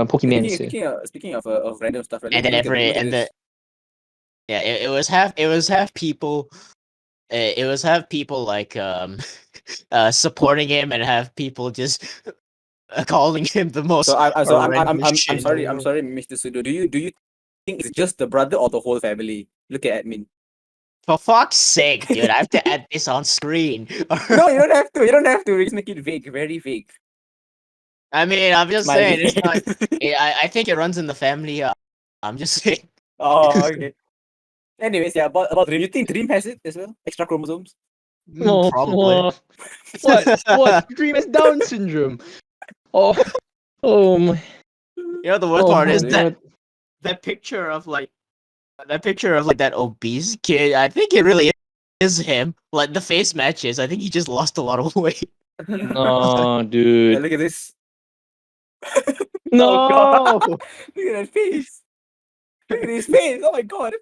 Speaker 6: Pokemon.
Speaker 3: Speaking of random stuff, right?
Speaker 5: and then
Speaker 3: look at this.
Speaker 5: it was half people. It was have people like supporting him, and have people just calling him the most.
Speaker 3: So I'm
Speaker 5: horrendous shit in the
Speaker 3: I'm
Speaker 5: world.
Speaker 3: sorry, Mr. Sudo. Do you think it's just the brother or the whole family? Look at admin.
Speaker 5: For fuck's sake, dude, I have to add this on screen.
Speaker 3: No, you don't have to. You don't have to. Just make it vague, very vague.
Speaker 5: I mean, I'm just
Speaker 3: Smiley
Speaker 5: saying. It's not.
Speaker 3: face.
Speaker 5: I think it runs in the family. I'm just saying.
Speaker 3: Oh, okay. Anyways, yeah, about Dream. You think Dream has it as well? Extra chromosomes?
Speaker 6: Oh,
Speaker 5: Probably.
Speaker 6: oh, what? Dream has Down syndrome. Oh, oh my.
Speaker 5: You know the worst
Speaker 6: Oh
Speaker 5: part
Speaker 6: my
Speaker 5: is
Speaker 6: God.
Speaker 5: that picture of like that obese kid. I think it really is him. Like the face matches. I think he just lost a lot of weight.
Speaker 6: No,
Speaker 3: Yeah,
Speaker 6: dude.
Speaker 3: look at this. Oh
Speaker 6: No.
Speaker 3: god. Look at that face. Look at his face. Oh my god.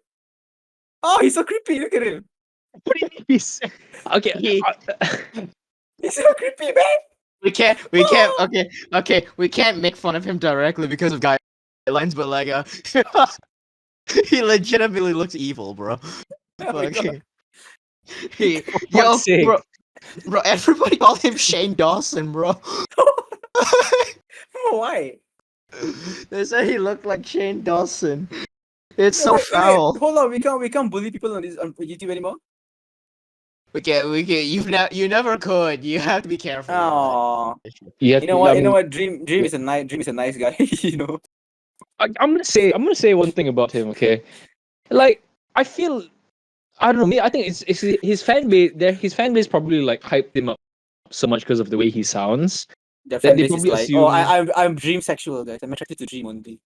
Speaker 3: Oh, he's so creepy. Look at him.
Speaker 5: What do you mean?
Speaker 6: Okay.
Speaker 5: He-
Speaker 3: He's so creepy, man.
Speaker 5: We can't.
Speaker 3: Oh.
Speaker 5: Okay. We can't make fun of him directly because of guidelines, but like, he legitimately looks evil, bro.
Speaker 3: Oh my god.
Speaker 5: Fuck. He,
Speaker 6: For
Speaker 5: yo,
Speaker 6: fuck's sake.
Speaker 5: bro, everybody called him Shane Dawson, bro.
Speaker 3: Why?
Speaker 5: They said he looked like Shane Dawson. It's so
Speaker 3: Wait,
Speaker 5: foul.
Speaker 3: hold on, we can't bully people on YouTube anymore.
Speaker 5: We can't. You never could. You have to be careful. with that.
Speaker 3: Oh,
Speaker 6: You have
Speaker 3: you know
Speaker 6: to,
Speaker 3: what?
Speaker 6: I
Speaker 3: You know
Speaker 6: mean,
Speaker 3: what? Dream is a nice guy. You know.
Speaker 6: I'm gonna say one thing about him. Okay, like I feel, I don't know. Me, I think it's his fan base. His fan base probably like hyped him up so much because of the way he sounds.
Speaker 3: Their
Speaker 6: That
Speaker 3: fan
Speaker 6: they
Speaker 3: base is
Speaker 6: probably
Speaker 3: like, oh,
Speaker 6: assume.
Speaker 3: I'm Dream sexual, guys. I'm attracted to Dream only.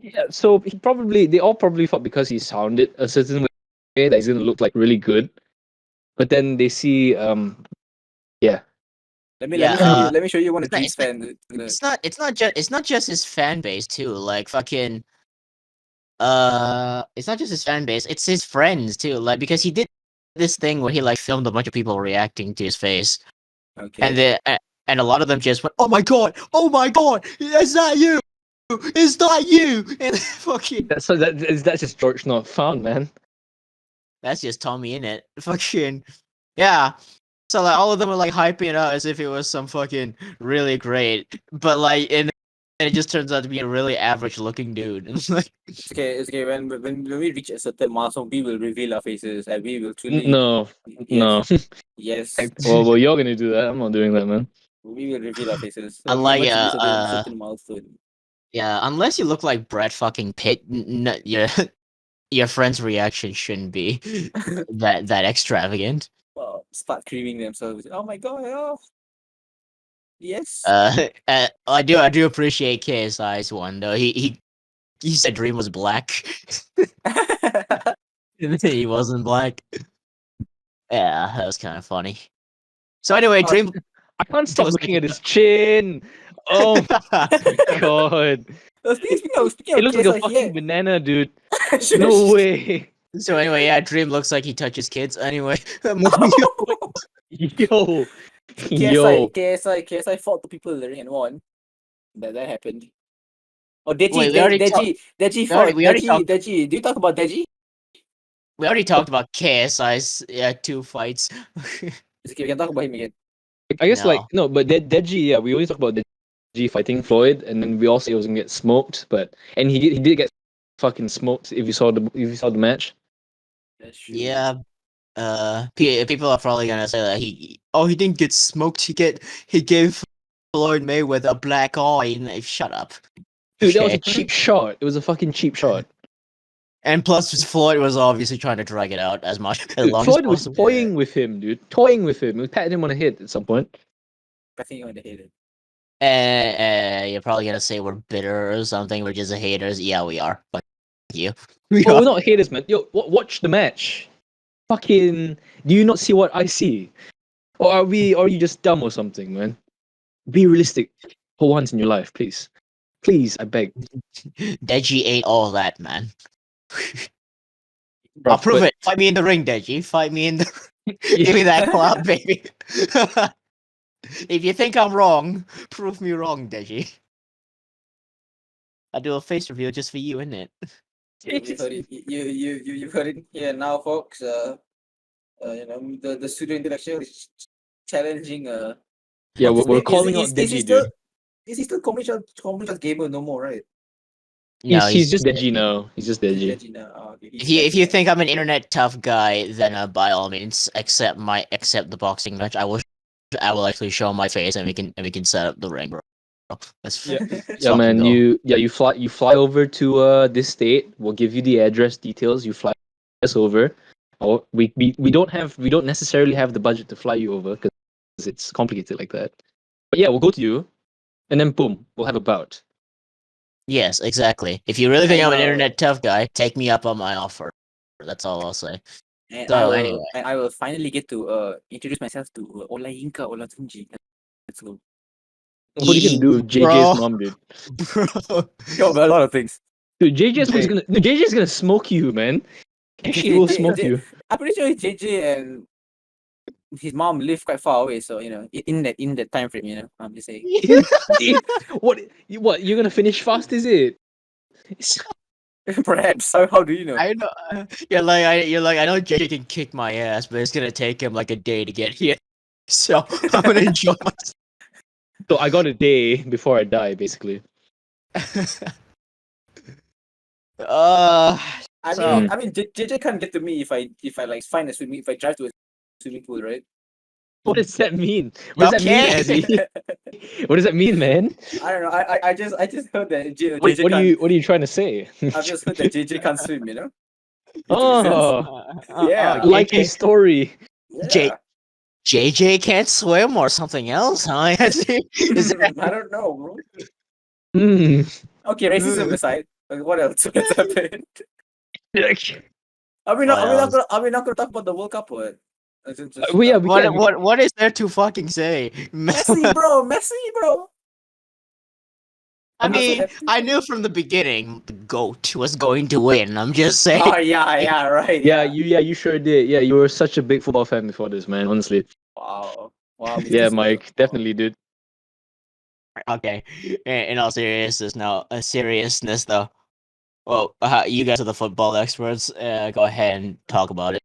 Speaker 6: Yeah, so they all probably thought because he sounded a certain way that he's gonna look like really good. But then they see, yeah,
Speaker 3: Let me show you one of
Speaker 5: it's not-
Speaker 3: Dream's fan.
Speaker 5: It's not just his fan base too. Like fucking. It's not just his fan base. It's his friends too. Like because he did this thing where he like filmed a bunch of people reacting to his face,
Speaker 3: Okay.
Speaker 5: and and a lot of them just went, oh my god, is that you? Is that you? And fucking.
Speaker 6: that's just George not found, man.
Speaker 5: That's just Tommy in it. Fucking. Yeah. So like all of them were like hyping it up as if it was some fucking really great, but like and it just turns out to be a really average looking dude. It's like
Speaker 3: It's okay. When we reach a certain milestone, we will reveal our faces and we will truly.
Speaker 6: No, no.
Speaker 3: Yes.
Speaker 6: Well, you're gonna do that. I'm not doing that, man.
Speaker 3: We will reveal our faces. So
Speaker 5: Unlike,
Speaker 3: once you reach a certain milestone.
Speaker 5: yeah, unless you look like Brad fucking Pitt, your friend's reaction shouldn't be that extravagant.
Speaker 3: Well, start creaming themselves. Oh my god! Oh. Yes.
Speaker 5: I do appreciate KSI's one though. He said Dream was black. He wasn't black. Yeah, that was kind of funny. So anyway, Dream.
Speaker 6: I can't stop
Speaker 5: was
Speaker 6: looking
Speaker 5: like-
Speaker 6: at his chin. Oh god,
Speaker 3: Speaking of
Speaker 6: it looks like a
Speaker 3: KSI,
Speaker 6: fucking banana, dude.
Speaker 3: yeah.
Speaker 6: No way.
Speaker 5: So anyway, yeah, Dream looks like he touches kids. Anyway,
Speaker 6: Yo, yo.
Speaker 3: KSI fought the people in the ring and won. That happened. Oh, Deji,
Speaker 5: Wait, we already talked-
Speaker 3: Deji fought.
Speaker 5: we already talked-
Speaker 3: Deji. Do you talk about Deji?
Speaker 5: we already talked about KSI's 2 fights.
Speaker 3: It's okay, we can talk about him again.
Speaker 6: I guess
Speaker 5: No.
Speaker 6: like no, but Deji, yeah, we always talk about Deji fighting Floyd, and then we all say he was gonna get smoked, but and he did get fucking smoked if you saw the match.
Speaker 3: That's true.
Speaker 5: Yeah. People are probably gonna say that he didn't get smoked. He gave Floyd Mayweather a black eye. And shut up,
Speaker 6: Dude, that was a
Speaker 5: Okay.
Speaker 6: cheap shot. It was a fucking cheap shot.
Speaker 5: And plus, Floyd was obviously trying to drag it out as much as
Speaker 6: Dude,
Speaker 5: long
Speaker 6: Floyd
Speaker 5: as
Speaker 6: was
Speaker 5: possible.
Speaker 6: toying with him, dude. Toying with him. He was patting him on the head at some point.
Speaker 3: I think on the head.
Speaker 5: You're probably gonna say we're bitter or something. We're just haters. Yeah, we are. Fuck you. We
Speaker 6: Oh,
Speaker 5: are.
Speaker 6: we're not haters, man. Yo, watch the match. Fucking, do you not see what I see? Or are you just dumb or something, man? Be realistic for once in your life, please. Please, I beg.
Speaker 5: Deji ate all that, man.
Speaker 6: Bruh,
Speaker 5: I'll prove
Speaker 6: but-
Speaker 5: it. Fight me in the ring, Deji. Fight me in the. Give me that clap, baby. If you think I'm wrong, prove me wrong, Deji. I'll do a face reveal just for you, innit?
Speaker 3: You heard it. You heard it here now, folks. The pseudo intellectual is challenging.
Speaker 6: Yeah,
Speaker 3: what's his
Speaker 6: we're
Speaker 3: name?
Speaker 6: calling out
Speaker 3: Is
Speaker 6: Deji,
Speaker 3: he still?
Speaker 6: dude.
Speaker 3: Is he still Communist gamer? No more, right?
Speaker 5: No,
Speaker 6: He's just deadgy now. He's just deadgy.
Speaker 5: if you think I'm an internet tough guy, then by all means accept the boxing match. I will actually show my face and we can set up the ring, bro. Let's
Speaker 6: Yeah,
Speaker 5: let's
Speaker 6: yeah,
Speaker 5: fucking
Speaker 6: man.
Speaker 5: go.
Speaker 6: You fly over to this state. We'll give you the address details. You fly us over. Oh, we don't necessarily have the budget to fly you over because it's complicated like that. But yeah, we'll go to you, and then boom, we'll have a bout.
Speaker 5: Yes, exactly. If you really think I'm an
Speaker 3: know.
Speaker 5: internet tough guy, take me up on my offer. That's all I'll say.
Speaker 3: And
Speaker 5: So anyway,
Speaker 3: I will finally get to introduce myself to Ola Yinka, Ola Tunji. Let's go.
Speaker 6: What are you gonna do, with JJ's
Speaker 5: Bro.
Speaker 6: mom, dude?
Speaker 5: bro.
Speaker 3: Yo, a lot of things.
Speaker 6: Dude, JJ's
Speaker 5: Wait.
Speaker 6: JJ's gonna smoke you, man. She will smoke you.
Speaker 3: I'm pretty sure JJ and his mom live quite far away, so in that time frame, I'm just saying.
Speaker 6: What you're gonna finish fast? Is it?
Speaker 3: Perhaps. How do you know?
Speaker 5: I know. You're like I know JJ can kick my ass, but it's gonna take him like a day to get here. So I'm gonna enjoy myself.
Speaker 6: So I got a day before I die, basically.
Speaker 3: I
Speaker 5: so-
Speaker 3: mean, JJ can't get to me if I like find a swimming if I drive to a swimming pool, right?
Speaker 6: What does that mean? What does that mean, Azzy? What does that mean, man?
Speaker 3: I don't know. I just heard that JJ
Speaker 6: What
Speaker 3: can't.
Speaker 6: are you trying to say?
Speaker 3: I've just heard that JJ can't swim.
Speaker 6: Oh,
Speaker 3: Yeah.
Speaker 6: like a story.
Speaker 5: J- JJ can't swim or something else, huh? Is that-
Speaker 3: I don't know, bro.
Speaker 6: Hmm.
Speaker 3: Okay, racism aside, what else has happened? Are we
Speaker 5: What else?
Speaker 3: not gonna talk about the World Cup or?
Speaker 6: Well, yeah, we can.
Speaker 5: what is there to fucking say?
Speaker 3: Messi, bro.
Speaker 5: I
Speaker 3: I'm not so
Speaker 5: mean,
Speaker 3: happy.
Speaker 5: I knew from the beginning the GOAT was going to win. I'm just saying.
Speaker 3: Oh yeah, right.
Speaker 6: You sure did. Yeah, you were such a big football fan before this, man. Honestly.
Speaker 3: Wow.
Speaker 6: Yeah, Mike, definitely, dude.
Speaker 5: Okay. In all seriousness, now, seriousness though. Well, you guys are the football experts. Go ahead and talk about it.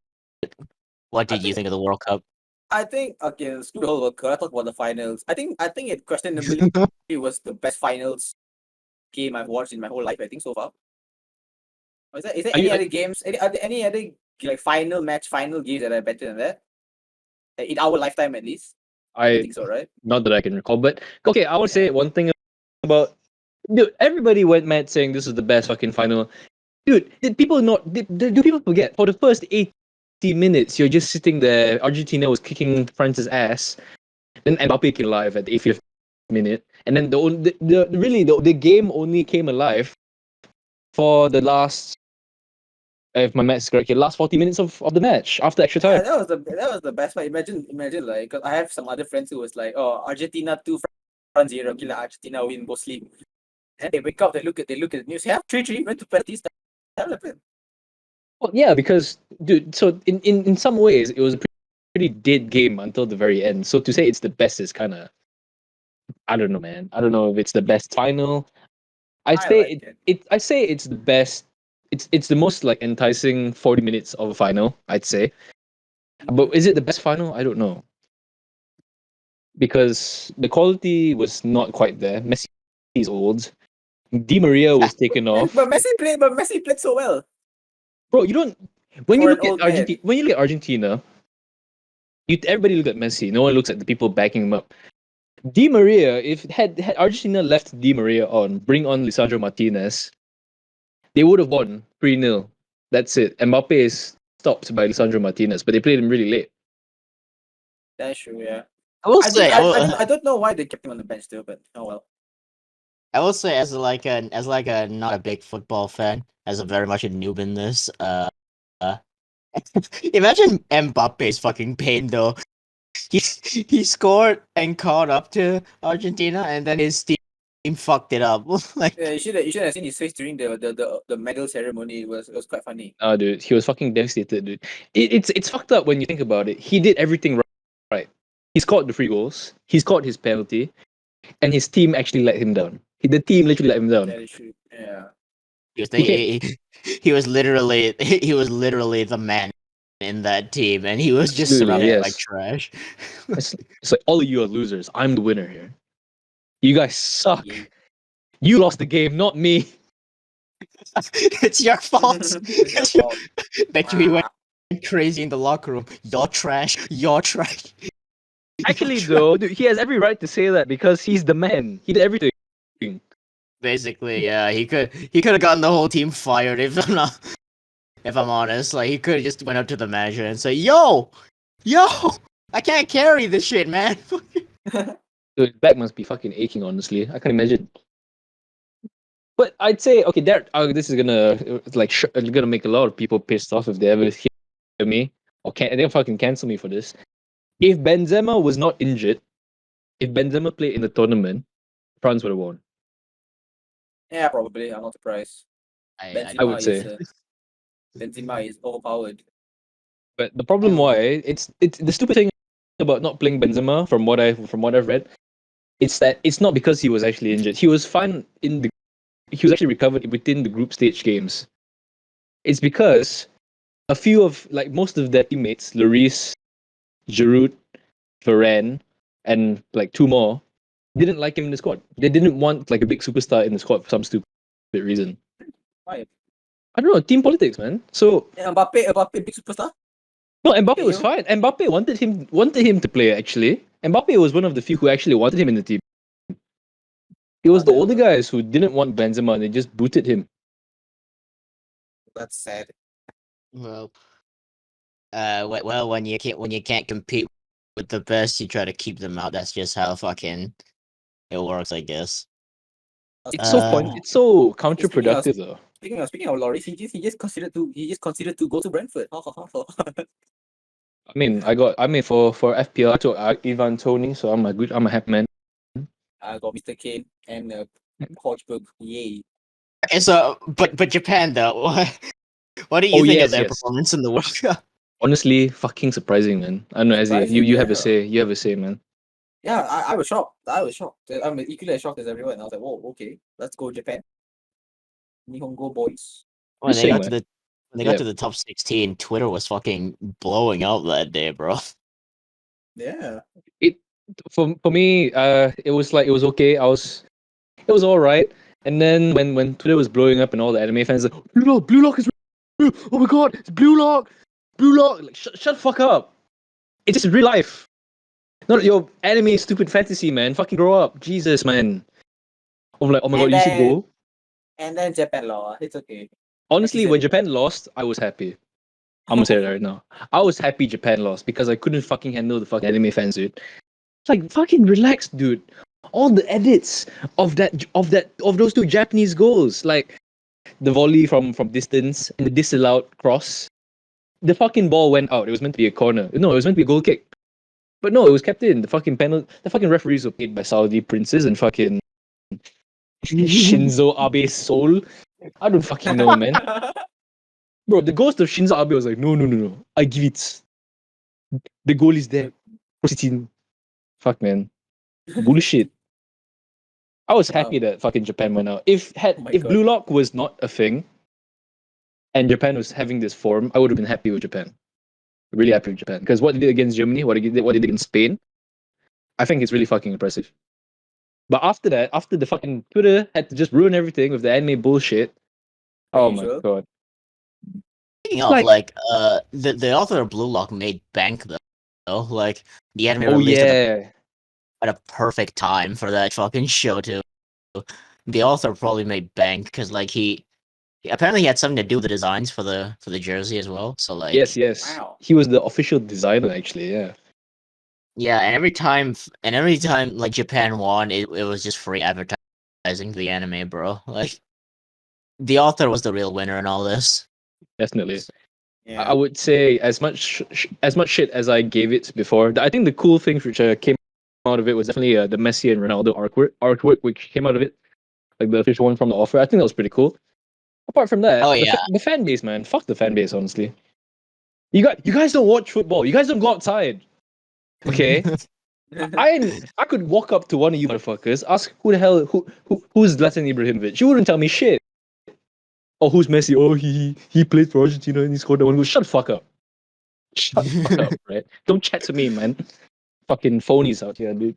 Speaker 5: What did you think of the World Cup?
Speaker 3: I think okay, screw the whole World Cup. I talk about the finals. I think it questionably was the best finals game I've watched in my whole life. I think so far. Is there
Speaker 6: Are
Speaker 3: any
Speaker 6: you-
Speaker 3: other games? Are there any other like final games that are better than that? In our lifetime, at least. I
Speaker 6: I
Speaker 3: think so, right?
Speaker 6: not that I can recall, but okay, I want to say one thing about dude. Everybody went mad saying this is the best fucking final. Dude, did people not? Do people forget? For the first 80 minutes, you're just sitting there. Argentina was kicking France's ass. Then Mbappe came alive at the 85th minute, and then the game only came alive for the last, if my maths is correct, last 40 minutes of the match after extra
Speaker 3: Yeah,
Speaker 6: time.
Speaker 3: that was the best part. Imagine like, 'cause I have some other friends who was like, oh, Argentina 2, France 0, kila Argentina win, go sleep. And they wake up, they look at the news. Yeah, 3-3 went to penalties.
Speaker 6: Well, yeah, because dude, so in some ways it was a pretty dead game until the very end. So to say it's the best is kind of, I don't know, man. I don't know if it's the best final. I say
Speaker 3: like
Speaker 6: I say it's the best. It's the most like enticing 40 minutes of a final, I'd say. But is it the best final? I don't know. Because the quality was not quite there. Messi is old. Di Maria was taken off.
Speaker 3: But Messi played so well.
Speaker 6: Bro, you don't. When
Speaker 3: For
Speaker 6: you
Speaker 3: an
Speaker 6: look at
Speaker 3: old man.
Speaker 6: Argentina, everybody look at Messi. No one looks at the people backing him up. Di Maria, if had Argentina left Di Maria on, bring on Lisandro Martinez, they would have won 3-0. That's it. Mbappe is stopped by Lisandro Martinez, but they played him really late.
Speaker 3: That's true, yeah.
Speaker 5: I will
Speaker 3: I,
Speaker 5: say,
Speaker 3: I don't know why they kept him on the bench still, but oh well.
Speaker 5: I will say, as like a not a big football fan, as a very much a noob in this, imagine Mbappe's fucking pain though. He scored and caught up to Argentina, and then his team fucked it up. Like,
Speaker 3: Yeah, you should have seen his face during the medal ceremony. It was quite funny.
Speaker 6: Oh, dude, he was fucking devastated, dude. It's fucked up when you think about it. He did everything right. He scored the free goals. He scored his penalty, and his team actually let him down. The team literally let him down.
Speaker 3: That is true. Yeah.
Speaker 5: he was literally the man in that team, and he was just
Speaker 6: Absolutely,
Speaker 5: surrounded by
Speaker 6: yes.
Speaker 5: trash.
Speaker 6: It's like all of you are losers. I'm the winner here. You guys suck.
Speaker 3: Yeah.
Speaker 6: You lost the game, not me.
Speaker 5: It's your fault.
Speaker 3: It's your fault.
Speaker 5: Bet you he went crazy in the locker room. You're trash. You're trash.
Speaker 6: Actually, though, dude, he has every right to say that because he's the man. He did everything.
Speaker 5: Basically, yeah, he could have gotten the whole team fired if I'm not, if I'm honest. Like he could have just went up to the manager and say, yo, I can't carry this shit, man.
Speaker 6: Dude, his back must be fucking aching, honestly. I can imagine. But I'd say, okay, this is gonna make a lot of people pissed off if they ever hear me or they'll fucking cancel me for this. If Benzema was not injured, if Benzema played in the tournament, France would have won.
Speaker 3: Yeah, probably. I'm not surprised.
Speaker 6: I would say.
Speaker 3: Benzema is overpowered.
Speaker 6: But the problem why it's the stupid thing about not playing Benzema from what I've read, it's that it's not because he was actually injured. He was fine he was actually recovered within the group stage games. It's because a few of most of their teammates, Lloris, Giroud, Varane, and two more, didn't like him in the squad. They didn't want a big superstar in the squad for some stupid reason.
Speaker 3: Why?
Speaker 6: I don't know, team politics, man. So
Speaker 3: Mbappe, big superstar.
Speaker 6: no, Mbappe was fine. Mbappe wanted him to play actually. Mbappe was one of the few who actually wanted him in the team. It was the older guys who didn't want Benzema and they just booted him.
Speaker 3: That's sad.
Speaker 5: Well, when you can't compete with the best, you try to keep them out. That's just how fucking it works, I guess.
Speaker 6: It's so counterproductive though.
Speaker 3: Speaking of Lloris, he just considered to go to Brentford.
Speaker 6: I mean, for FPL I took Ivan Toney, so I'm a happy man.
Speaker 3: I got Mr. Kane and Hodgberg. Yay.
Speaker 5: Okay, so but Japan though, what do you think of their
Speaker 6: yes.
Speaker 5: performance in the World Cup?
Speaker 6: Honestly, fucking surprising, man. I don't know, Azzy,
Speaker 3: Surprising,
Speaker 6: you have a
Speaker 3: yeah.
Speaker 6: say. You have a say, man.
Speaker 3: Yeah, I was shocked. I'm equally as shocked as everyone. I was like, whoa, okay, let's go Japan. Nihongo boys.
Speaker 5: When
Speaker 6: Just
Speaker 5: they
Speaker 6: saying,
Speaker 5: got to
Speaker 6: man.
Speaker 5: the top 16, Twitter was fucking blowing up that day, bro.
Speaker 3: Yeah.
Speaker 6: For me, it was okay. It was all right. And then when Twitter was blowing up and all the anime fans like, Blue Lock is real. Oh my god, it's Blue Lock. Like, shut the fuck up. It's just real life. Not your anime stupid fantasy, man. Fucking grow up. Jesus, man. I'm like, oh my god, you should go.
Speaker 3: And then Japan lost. It's okay.
Speaker 6: Honestly, when Japan lost, I was happy. I'm gonna say that right now. I was happy Japan lost because I couldn't fucking handle the fucking anime fans, dude. It's like fucking relax, dude. All the edits of those two Japanese goals, like the volley from distance and the disallowed cross. The fucking ball went out. It was meant to be a corner. No, it was meant to be a goal kick. But no, it was kept in. The fucking referees were paid by Saudi princes and fucking Shinzo Abe's soul. I don't fucking know, man. Bro, the ghost of Shinzo Abe was like, no. I give it. The goal is there. Proceed. Fuck, man. Bullshit. I was happy that fucking Japan went out. If Blue Lock was not a thing, and Japan was having this form, I would have been happy with Japan. Really happy with Japan. Because what they did against Germany, what they did against Spain, I think it's really fucking impressive. But after that, after the fucking Twitter had to just ruin everything with the anime bullshit, oh my god.
Speaker 5: Speaking of, the author of Blue Lock made bank though. Like the anime released at a perfect time for that fucking show too. The author probably made bank because he apparently he had something to do with the designs for the jersey as well. So
Speaker 6: yes,
Speaker 3: wow.
Speaker 6: He was the official designer actually. Yeah.
Speaker 5: Yeah, and every time like Japan won, it was just free advertising to the anime, bro. Like the author was the real winner in all this.
Speaker 6: Definitely.
Speaker 3: Yeah.
Speaker 6: I would say as much shit as I gave it before. I think the cool things which came out of it was definitely the Messi and Ronaldo artwork which came out of it, like the official one from the offer. I think that was pretty cool. Apart from that, the fan base, man, fuck the fan base. Honestly, you guys don't watch football. You guys don't go outside. Okay, I could walk up to one of you motherfuckers, ask who's Zlatan Ibrahimovic. You wouldn't tell me shit. Oh, who's Messi? Oh, he played for Argentina and he scored that one goal. Shut the fuck up. Shut the fuck up, right? Don't chat to me, man. Fucking phonies out here, dude.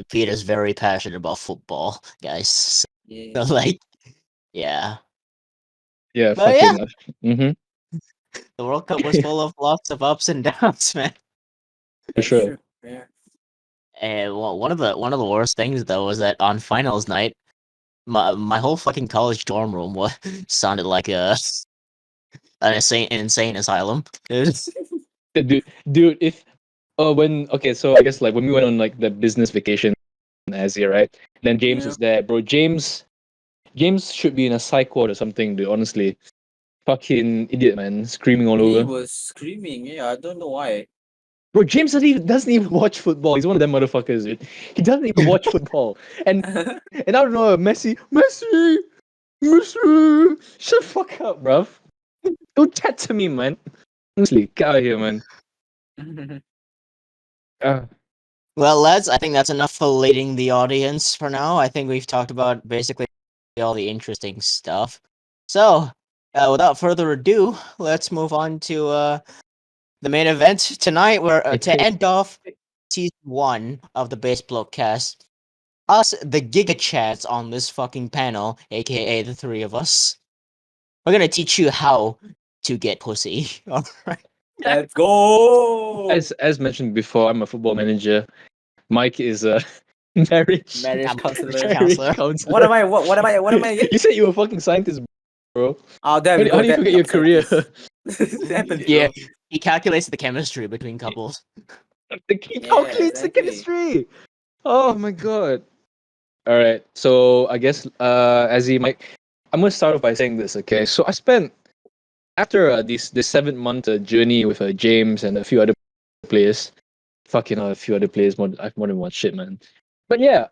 Speaker 5: Peter's very passionate about football, guys.
Speaker 3: Yeah.
Speaker 5: So, yeah.
Speaker 6: Yeah,
Speaker 5: But yeah.
Speaker 6: Mm-hmm,
Speaker 5: The World Cup was full of lots of ups and downs, man.
Speaker 6: for sure.
Speaker 3: Yeah.
Speaker 5: And one of the worst things though was that on finals night, my whole fucking college dorm room sounded like an insane asylum. It was-
Speaker 6: Dude, if when okay, so I guess like when we went on like the business vacation in Azzy, right? Then James
Speaker 3: Yeah.
Speaker 6: was there, bro. James should be in a psych ward or something, dude. Honestly, fucking idiot, man, screaming all
Speaker 3: He
Speaker 6: over.
Speaker 3: was screaming. Yeah, I don't know why.
Speaker 6: Bro, James doesn't even watch football. He's one of them motherfuckers, dude. He doesn't even watch football. And I don't know, Messi, shut the fuck up, bruv. Don't chat to me, man. Honestly, get out of here, man. Uh,
Speaker 5: Well, lads, I think that's enough for leading the audience for now. I think we've talked about basically all the interesting stuff. So, without further ado, let's move on to the main event tonight. Where to end off season 1 of the Base Bloke cast, us, the Giga Chads on this fucking panel, aka the three of us, we're gonna teach you how to get pussy. Alright.
Speaker 3: Let's go.
Speaker 6: as mentioned before, I'm a football manager. Mike is a marriage
Speaker 3: Marriage
Speaker 5: I'm
Speaker 3: counselor.
Speaker 5: counselor.
Speaker 6: counselor.
Speaker 3: What am I? What am I? What am I again?
Speaker 6: You said you were a fucking scientist, bro.
Speaker 3: Oh, there
Speaker 6: How
Speaker 3: we
Speaker 6: do,
Speaker 3: go.
Speaker 6: how do you
Speaker 3: That
Speaker 6: forget your
Speaker 3: becomes
Speaker 6: career?
Speaker 3: scientist. It happens,
Speaker 5: Yeah,
Speaker 3: bro.
Speaker 5: he calculates the chemistry between couples.
Speaker 6: He
Speaker 3: Yeah,
Speaker 6: calculates the
Speaker 3: exactly.
Speaker 6: chemistry. Oh my god. All right. So I guess as he might, I'm gonna start off by saying this. Okay. So I spent after this 7 month journey with James and a few other players. Fucking a few other players. I've more than one shit, man. But yeah.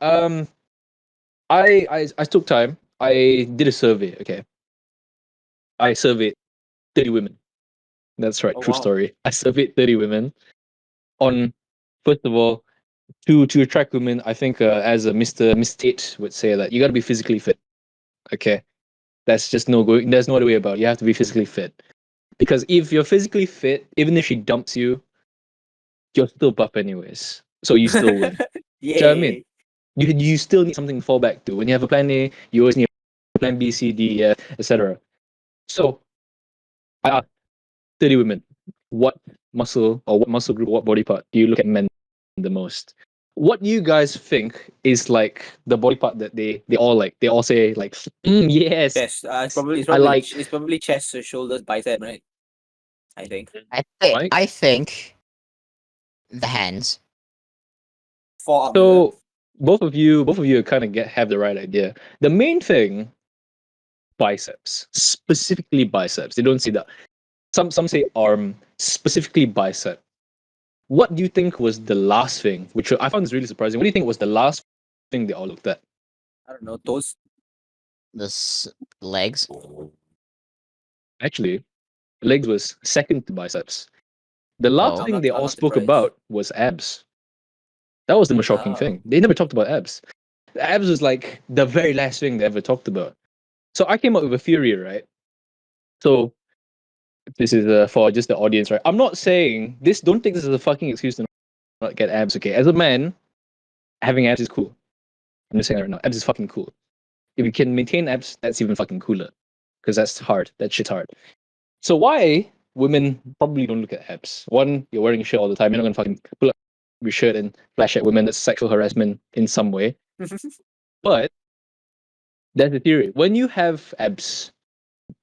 Speaker 6: I took time. I did a survey. Okay. I surveyed 30 women. That's right.
Speaker 3: Oh
Speaker 6: True
Speaker 3: wow.
Speaker 6: story. I surveyed 30 women on first of all to attract women. I think as a Mr. Tate would say that you got to be physically fit. Okay, that's just no going. There's no other way about it. You have to be physically fit because if you're physically fit, even if she dumps you, you're still buff anyways. So you still win. Do you know what I mean?
Speaker 3: Yay.
Speaker 6: You still need something to fall back to. When you have a plan A, you always need a plan B, C, D, etc. So I asked 30 women, what muscle group, what body part do you look at men the most? What do you guys think is like the body part that they all like? They all say like, yes,
Speaker 3: Chest.
Speaker 6: I like.
Speaker 3: It's probably chest, shoulders, bicep, right? I think.
Speaker 6: Mike?
Speaker 5: I think the hands.
Speaker 3: Forearm.
Speaker 6: So both of you kind of have the right idea. The main thing, biceps, specifically biceps. They don't say that. Some say arm, specifically bicep. What do you think was the last thing? Which I found is really surprising. What do you think was the last thing they all looked at?
Speaker 3: I don't know. Toes.
Speaker 5: The legs.
Speaker 6: Actually, legs was second to biceps. The last
Speaker 5: Oh.
Speaker 6: thing they
Speaker 3: I'm
Speaker 6: all
Speaker 3: not
Speaker 6: spoke
Speaker 3: surprised.
Speaker 6: about was abs. That was the most shocking
Speaker 3: Oh.
Speaker 6: thing. They never talked about abs. The abs was like the very last thing they ever talked about. So I came up with a theory, right? So this is for just the audience, right? I'm not saying this. Don't take this as a fucking excuse to not get abs. Okay, as a man, having abs is cool. I'm just saying that right now. Abs is fucking cool. If you can maintain abs, that's even fucking cooler. Because that's hard. That shit's hard. So why women probably don't look at abs? One, you're wearing a shirt all the time. You're not gonna fucking pull up your shirt and flash at women. That's sexual harassment in some way. But that's the theory. When you have abs,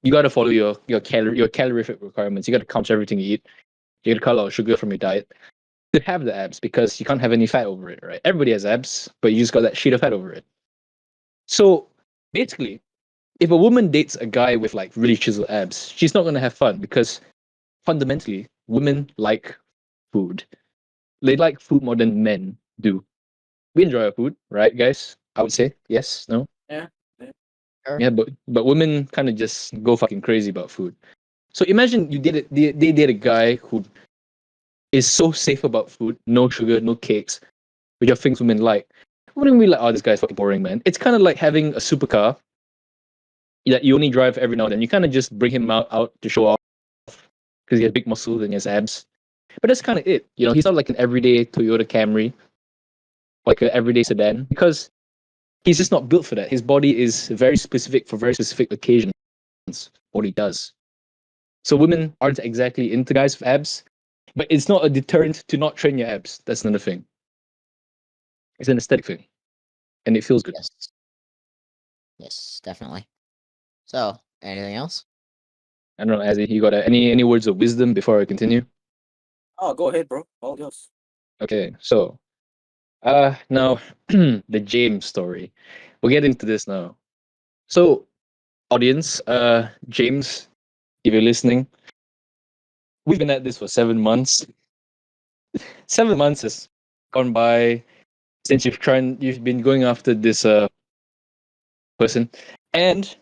Speaker 6: you gotta follow your calorific requirements. You gotta count everything you eat. You gotta cut out sugar from your diet to have the abs because you can't have any fat over it, right? Everybody has abs, but you just got that sheet of fat over it. So basically, if a woman dates a guy with like really chiseled abs, she's not gonna have fun because fundamentally, women like food. They like food more than men do. We enjoy our food, right, guys? I would say yes, no.
Speaker 3: Yeah.
Speaker 6: Yeah, but women kind of just go fucking crazy about food. So imagine they date a guy who is so safe about food, no sugar, no cakes, which are things women like. Wouldn't we like, oh, this guy's fucking boring, man? It's kind of like having a supercar that you only drive every now and then. You kind of just bring him out to show off because he has big muscles and he has abs. But that's kind of it. You know, he's not like an everyday Toyota Camry, like an everyday sedan, because he's just not built for that. His body is very specific for very specific occasions. what he does. So women aren't exactly into guys with abs, but it's not a deterrent to not train your abs. That's another thing. It's an aesthetic thing, and it feels good.
Speaker 5: Yes. Yes, definitely. So, anything else?
Speaker 6: I don't know, Azzy, you got any words of wisdom before I continue?
Speaker 3: Oh, go ahead, bro. All yours.
Speaker 6: Okay, so now the James story. We'll get into this now. So, audience, James, if you're listening, we've been at this for 7 months. 7 months has gone by since you've been going after this person, and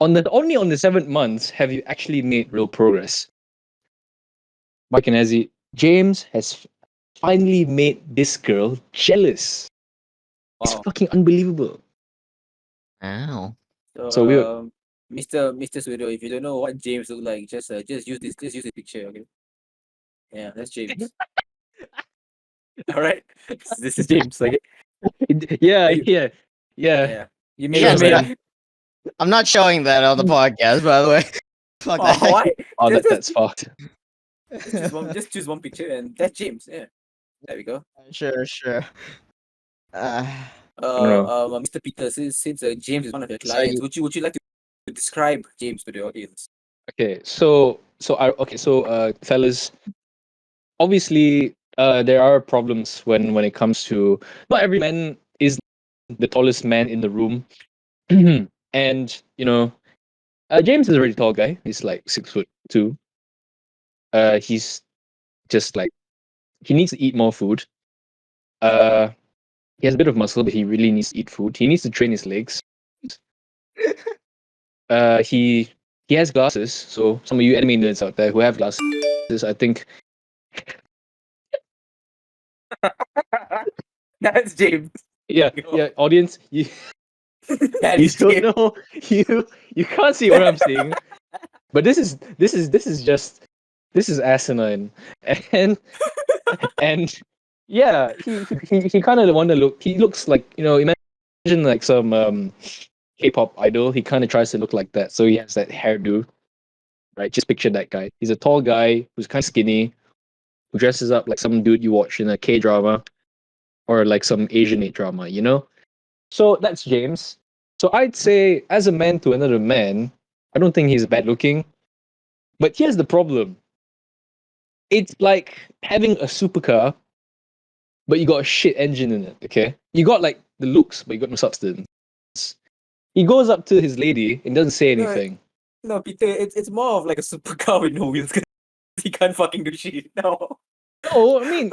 Speaker 6: only on the 7th month have you actually made real progress. Mike and Azzy, James has finally made this girl jealous. It's
Speaker 3: Wow.
Speaker 6: fucking unbelievable.
Speaker 5: Ow.
Speaker 6: So we were-
Speaker 3: Mr. Studio, if you don't know what James look like, just use this picture, okay? Yeah, that's James. All right, this is James. Okay.
Speaker 6: yeah,
Speaker 3: You-
Speaker 6: yeah, yeah.
Speaker 3: Yeah. You made
Speaker 5: Sure,
Speaker 3: it.
Speaker 5: man. I'm not showing that on the podcast, by the way. Fuck
Speaker 3: Oh,
Speaker 5: that.
Speaker 3: why?
Speaker 6: Oh,
Speaker 3: Just-
Speaker 6: that's fucked.
Speaker 3: Just choose one picture, and that's James. Yeah. There we go.
Speaker 5: Sure. Uh,
Speaker 6: know.
Speaker 3: Mr. Peter, since James is one of your
Speaker 5: So
Speaker 3: clients, would you like to describe James to the audience?
Speaker 6: Okay, so fellas, obviously there are problems when it comes to not every man is the tallest man in the room. And James is a really tall guy. He's like 6'2". He's just like he needs to eat more food. He has a bit of muscle, but he really needs to eat food. He needs to train his legs. He has glasses, so some of you anime nerds out there who have glasses, I think
Speaker 3: That's James.
Speaker 6: yeah, audience, you
Speaker 3: That
Speaker 6: you
Speaker 3: is
Speaker 6: don't
Speaker 3: James.
Speaker 6: know you can't see what I'm saying, but this is just this is asinine, and and yeah, he kind of want to look. He looks like imagine like some K-pop idol. He kind of tries to look like that, so he has that hairdo, right? Just picture that guy. He's a tall guy who's kind of skinny, who dresses up like some dude you watch in a K drama or like some Asian drama, So that's James. So I'd say, as a man to another man, I don't think he's bad looking. But here's the problem. It's like having a supercar, but you got a shit engine in it, okay? You got like the looks, but you got no substance. He goes up to his lady and doesn't say
Speaker 3: No,
Speaker 6: anything.
Speaker 3: No, Peter, it's more of like a supercar with no wheels. 'Cause he can't fucking do shit. No.
Speaker 6: No, I mean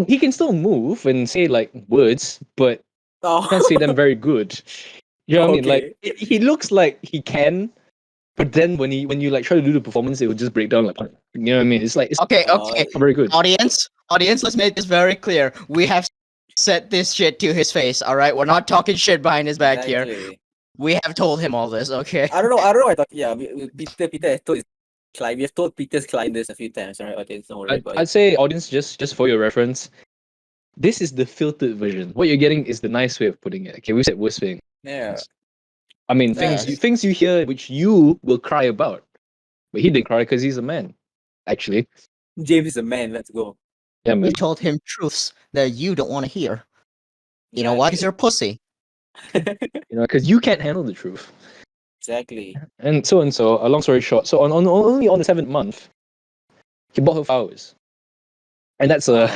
Speaker 6: he can still move and say like words, but
Speaker 3: Oh.
Speaker 6: can't say them very good. You know what I mean? Like
Speaker 3: Okay.
Speaker 6: he looks like he can, but then when you like try to do the performance, it would just break down like you know what I mean? It's like it's
Speaker 5: okay,
Speaker 3: Oh,
Speaker 5: okay.
Speaker 6: not very good.
Speaker 5: Audience, let's make this very clear. We have said this shit to his face, alright? We're not talking shit behind his back here.
Speaker 3: Exactly.
Speaker 5: We have told him all this, okay?
Speaker 3: I don't know. I thought, yeah, Peter has told his client. We have told Peter's client this a few times, right? Okay, don't worry about
Speaker 6: I'd
Speaker 3: it.
Speaker 6: say audience just for your reference, this is the filtered version. What you're getting is the nice way of putting it. Okay, we said worst thing.
Speaker 3: Yeah.
Speaker 6: I mean
Speaker 5: Yes.
Speaker 6: things you hear which you will cry about, but he didn't cry because he's a man. Actually,
Speaker 3: James is a man. Let's go.
Speaker 6: yeah, man.
Speaker 5: You told him truths that you don't want to hear. You know why? Because you're a pussy.
Speaker 6: Because you can't handle the truth.
Speaker 3: Exactly.
Speaker 6: And so, a long story short, so on only on the 7th month, he bought her flowers, and that's
Speaker 3: Wow.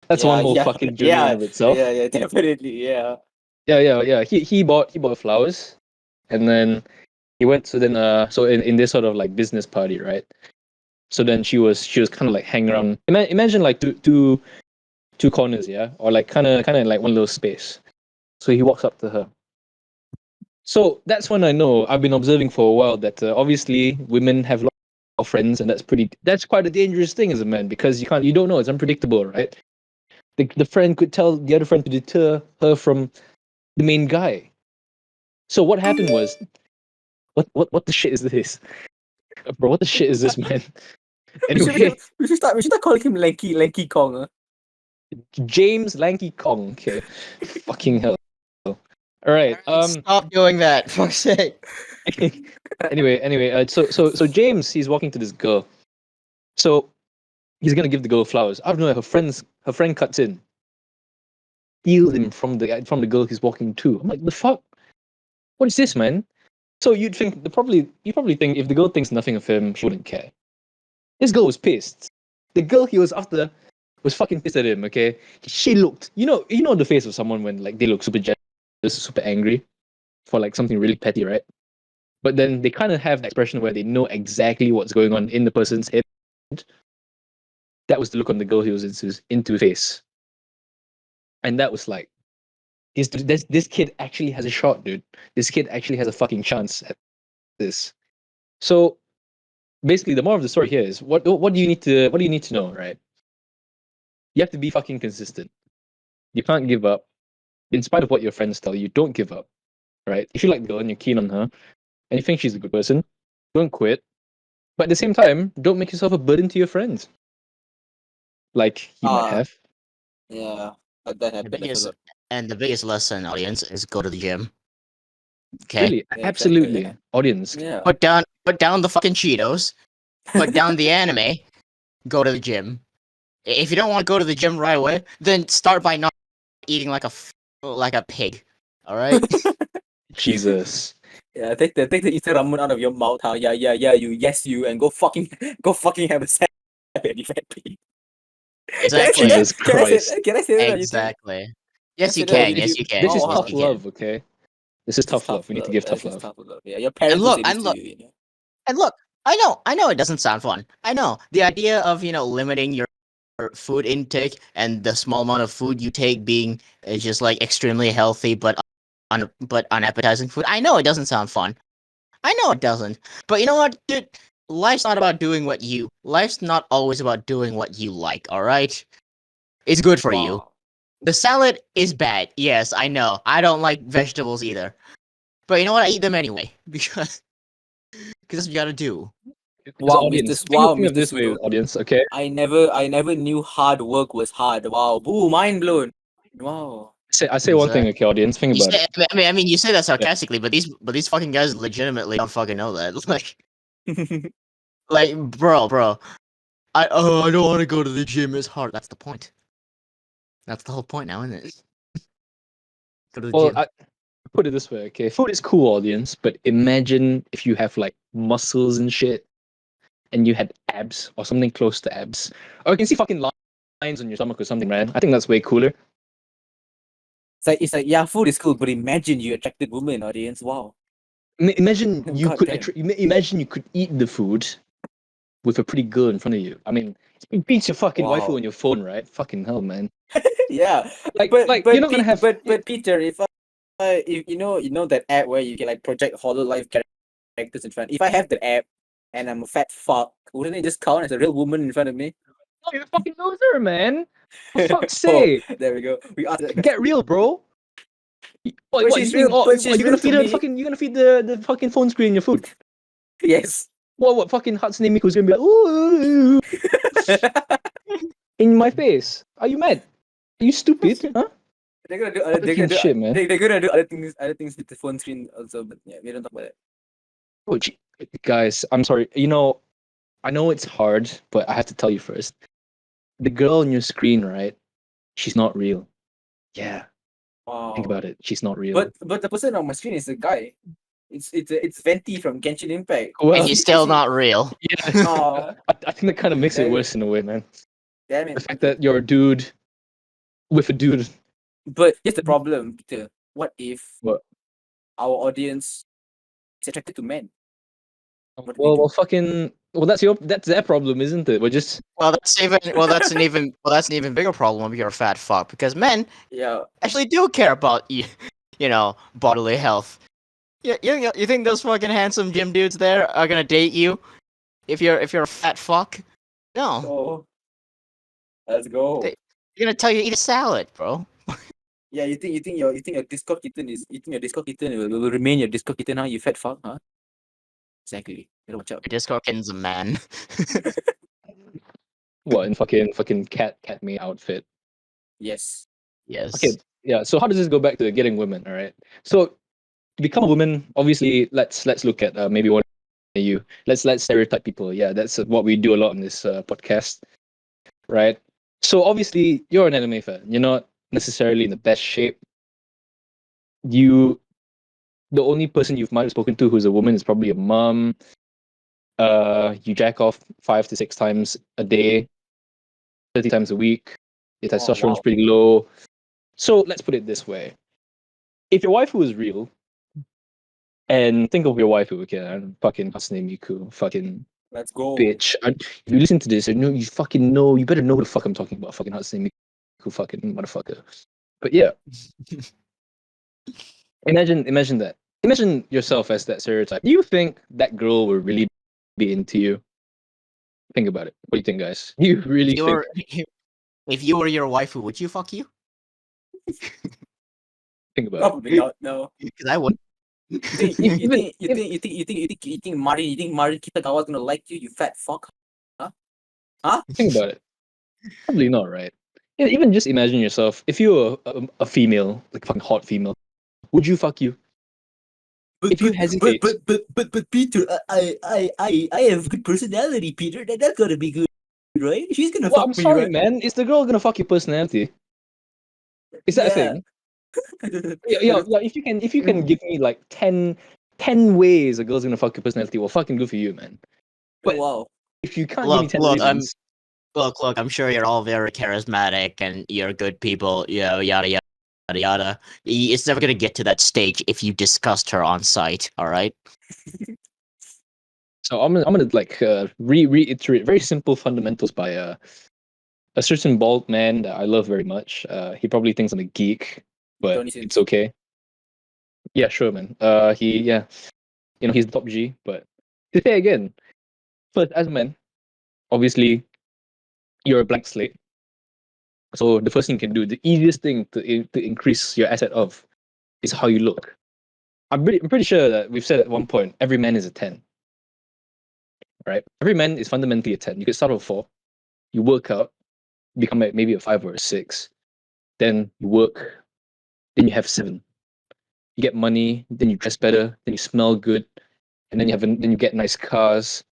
Speaker 6: that's one whole fucking journey in of itself.
Speaker 3: Yeah, definitely. Yeah.
Speaker 6: Yeah. He bought flowers, and then he went to so in this sort of like business party, right? So then she was kind of like hanging around. Imagine like two corners, yeah, or like kind of like one little space. So he walks up to her. So that's when I know I've been observing for a while that obviously women have lots of friends, and that's quite a dangerous thing as a man because you don't know, it's unpredictable, right? The friend could tell the other friend to deter her from the main guy. So what happened was, what the shit is this, bro? What the shit is this, man? Anyway,
Speaker 3: we should start calling him Lanky Kong.
Speaker 6: James Lanky Kong. Okay, fucking hell. All All right.
Speaker 5: Stop doing that. Fuck's sake.
Speaker 6: anyway. So James, he's walking to this girl. So he's gonna give the girl flowers. I don't know. Her friend cuts in, steals him from the girl he's walking to. I'm like, the fuck? What is this, man? So you probably think if the girl thinks nothing of him, she wouldn't care. This girl was pissed. The girl he was after was fucking pissed at him. Okay, she looked. You know the face of someone when like they look super jealous, super angry, for like something really petty, right? But then they kind of have the expression where they know exactly what's going on in the person's head. That was the look on the girl he was into face, and that was like, this kid actually has a shot, dude. This kid actually has a fucking chance at this. So basically, the moral of the story here is what do you need to know, right? You have to be fucking consistent. You can't give up. In spite of what your friends tell you, don't give up, right? If you like the girl and you're keen on her, and you think she's a good person, don't quit. But at the same time, don't make yourself a burden to your friends. Like you might have.
Speaker 3: Yeah, that happened.
Speaker 5: The biggest lesson, audience, is go to the gym. Okay.
Speaker 6: Really,
Speaker 3: Yeah,
Speaker 6: absolutely.
Speaker 3: exactly,
Speaker 6: Audience.
Speaker 3: Yeah.
Speaker 5: Put down the fucking Cheetos. Put down the anime. Go to the gym. If you don't want to go to the gym right away, then start by not eating like a pig. All right.
Speaker 6: Jesus.
Speaker 3: Yeah, take the Easter ramen out of your mouth, huh? Yeah, you, and go fucking have a salad, you fat pig.
Speaker 5: Exactly.
Speaker 6: Jesus Christ.
Speaker 3: Can I say that on YouTube?
Speaker 5: Exactly. Yes, you
Speaker 3: Can I say that on
Speaker 5: can. Yes,
Speaker 3: YouTube?
Speaker 5: you can.
Speaker 6: This is
Speaker 3: Oh,
Speaker 5: Yes,
Speaker 6: tough
Speaker 5: you can.
Speaker 6: love, okay? This is tough love. We need to give tough
Speaker 3: This is
Speaker 6: love.
Speaker 3: tough love. Yeah, your parents will
Speaker 5: look,
Speaker 3: say this
Speaker 5: and
Speaker 3: to
Speaker 5: look.
Speaker 3: you, you know.
Speaker 5: And look, I know it doesn't sound fun. I know the idea of limiting your food intake and the small amount of food you take being just like extremely healthy but unappetizing food. I know it doesn't sound fun. I know it doesn't. But you know what, dude? Life's not about doing what you. Life's not always about doing what you like. All right, it's good for you.
Speaker 3: Wow.
Speaker 5: The salad is bad. Yes, I know. I don't like vegetables either. But you know what? I eat them anyway because that's what you gotta do.
Speaker 3: Wow,
Speaker 6: Audience, think of
Speaker 3: Mr.
Speaker 6: this way,
Speaker 3: Pseudo.
Speaker 6: audience, okay?
Speaker 3: I never knew hard work was hard. Wow. Boo, mind blown. Wow.
Speaker 6: I say one thing, okay, audience. Think
Speaker 5: You
Speaker 6: about
Speaker 5: say,
Speaker 6: it.
Speaker 5: I mean, you say that sarcastically, but these fucking guys legitimately don't fucking know that. Like, bro, I don't want to go to the gym. It's hard. That's the point. That's the whole point now, isn't it? Go to the
Speaker 6: Well,
Speaker 5: gym.
Speaker 6: I put it this way, okay? Food is cool, audience, but imagine if you have like muscles and shit, and you had abs or something close to abs, or you can see fucking lines on your stomach or something, man. I think that's way cooler.
Speaker 3: It's like yeah, food is cool, but imagine you attracted women, audience. Wow.
Speaker 6: Imagine you
Speaker 3: God
Speaker 6: could
Speaker 3: damn.
Speaker 6: imagine you could eat the food with a pretty girl in front of you. I mean, it beats your fucking
Speaker 3: Wow.
Speaker 6: waifu on your phone, right? Fucking hell, man.
Speaker 3: Yeah.
Speaker 6: Like
Speaker 3: But
Speaker 6: you're not gonna have.
Speaker 3: but Peter, if you know that app where you can like project hollow life characters in front. If I have the app and I'm a fat fuck, wouldn't it just count as a real woman in front of me?
Speaker 6: Oh, you're a fucking loser, man. For fuck's
Speaker 3: Oh,
Speaker 6: sake.
Speaker 3: there we go. We asked that question.
Speaker 6: Get real, bro. What,
Speaker 3: But
Speaker 6: what
Speaker 3: she's
Speaker 6: you think?
Speaker 3: real-
Speaker 6: Oh,
Speaker 3: but she's
Speaker 6: what, you're
Speaker 3: real
Speaker 6: gonna
Speaker 3: to
Speaker 6: feed her
Speaker 3: me.
Speaker 6: fucking. You're gonna feed the fucking phone screen your food.
Speaker 3: Yes.
Speaker 6: What fucking Hatsune Miku's gonna be like? Ooh, in my face. Are you mad? Are you stupid? Huh?
Speaker 3: They're gonna do other,
Speaker 6: Fucking shit, man.
Speaker 3: they're gonna do other things with the phone screen also, but yeah, we don't talk about that.
Speaker 6: Oh, guys, I'm sorry. You know, I know it's hard, but I have to tell you first. The girl on your screen, right? She's not real. Yeah,
Speaker 3: Wow.
Speaker 6: think about it. She's not real.
Speaker 3: But the person on my screen is a guy. It's Venti from Genshin Impact.
Speaker 6: Well,
Speaker 5: And he's still not real.
Speaker 6: yeah,
Speaker 3: Oh,
Speaker 6: I think that kind of makes it
Speaker 3: damn
Speaker 6: worse in a way, man.
Speaker 3: damn
Speaker 6: The
Speaker 3: it.
Speaker 6: fact that you're a dude with a dude.
Speaker 3: But here's the problem, Peter. What if
Speaker 6: What?
Speaker 3: our audience is attracted to men? What do we
Speaker 6: Well,
Speaker 3: do?
Speaker 6: fucking. Well, that's their problem, isn't it? We're just.
Speaker 5: That's an even bigger problem if you're a fat fuck because men
Speaker 3: Yeah.
Speaker 5: actually do care about bodily health. You think those fucking handsome gym dudes there are gonna date you if you're a fat fuck? No,
Speaker 3: So let's go.
Speaker 5: They- they're gonna tell you to eat a salad, bro.
Speaker 3: Yeah, you think your Discord kitten will remain your Discord kitten, huh? You fat fuck, huh? Exactly. Better watch out.
Speaker 5: Your Discord kitten's a man.
Speaker 6: What in fucking cat me outfit?
Speaker 3: Yes.
Speaker 5: Yes.
Speaker 6: Okay, yeah. So how does this go back to getting women? All right. So to become a woman, obviously, let's look at maybe one of you. Let's stereotype people. Yeah, that's what we do a lot in this podcast, right? So obviously, you're an anime fan. You're not necessarily in the best shape. You, the only person you might have spoken to who's a woman is probably a mom. You jack off 5 to 6 times a day, 30 times a week. Your testosterone's
Speaker 3: wow.
Speaker 6: pretty low. So let's put it this way: if your waifu is real, and think of your waifu, okay, and fucking Hatsune Miku, fucking
Speaker 3: Let's go.
Speaker 6: bitch. If you listen to this, you fucking know, you better know what the fuck I'm talking about, fucking Hatsune Miku, fucking motherfucker. But yeah, imagine that. Imagine yourself as that stereotype. Do you think that girl will really be into you? Think about it. What do you think, guys? You really
Speaker 5: If you
Speaker 6: think?
Speaker 5: were if you were your waifu, would you fuck you?
Speaker 6: Think about it.
Speaker 3: Probably not. No.
Speaker 5: Because I would.
Speaker 3: You think Mari Kitagawa's gonna like you? You fat fuck.
Speaker 6: Think about it. Probably not, right? Yeah, even just imagine yourself. If you were a female, like fucking hot female, would you fuck you? If you hesitate,
Speaker 3: But Peter, I have good personality, Peter. That's gotta be good, right? She's gonna
Speaker 6: well,
Speaker 3: fuck
Speaker 6: I'm
Speaker 3: me,
Speaker 6: sorry,
Speaker 3: right?
Speaker 6: man. Is the girl gonna fuck your personality? Is that a thing? Yeah. If you can give me like 10 ways a girl's gonna fuck your personality, well, fucking good for you, man. But
Speaker 3: Wow.
Speaker 6: if you can't give me
Speaker 5: Look,
Speaker 6: 10
Speaker 5: look,
Speaker 6: reasons,
Speaker 5: look. I'm sure you're all very charismatic and you're good people. You know, yada yada yada yada. It's never gonna get to that stage if you discussed her on site. All right.
Speaker 6: so I'm gonna like reiterate very simple fundamentals by a certain bald man that I love very much. He probably thinks I'm a geek, but
Speaker 3: Johnny Sins.
Speaker 6: it's okay. Yeah, sure, man. He's top G, but to say again, first as men, obviously you're a blank slate. So the first thing you can do, the easiest thing to increase your asset of, is how you look. I'm pretty sure that we've said at one point, every man is a 10. Right? Every man is fundamentally a 10. You could start with 4, you work out, become maybe a 5 or a 6, then you work, then you have 7. You get money, then you dress better, then you smell good, and then you get nice cars.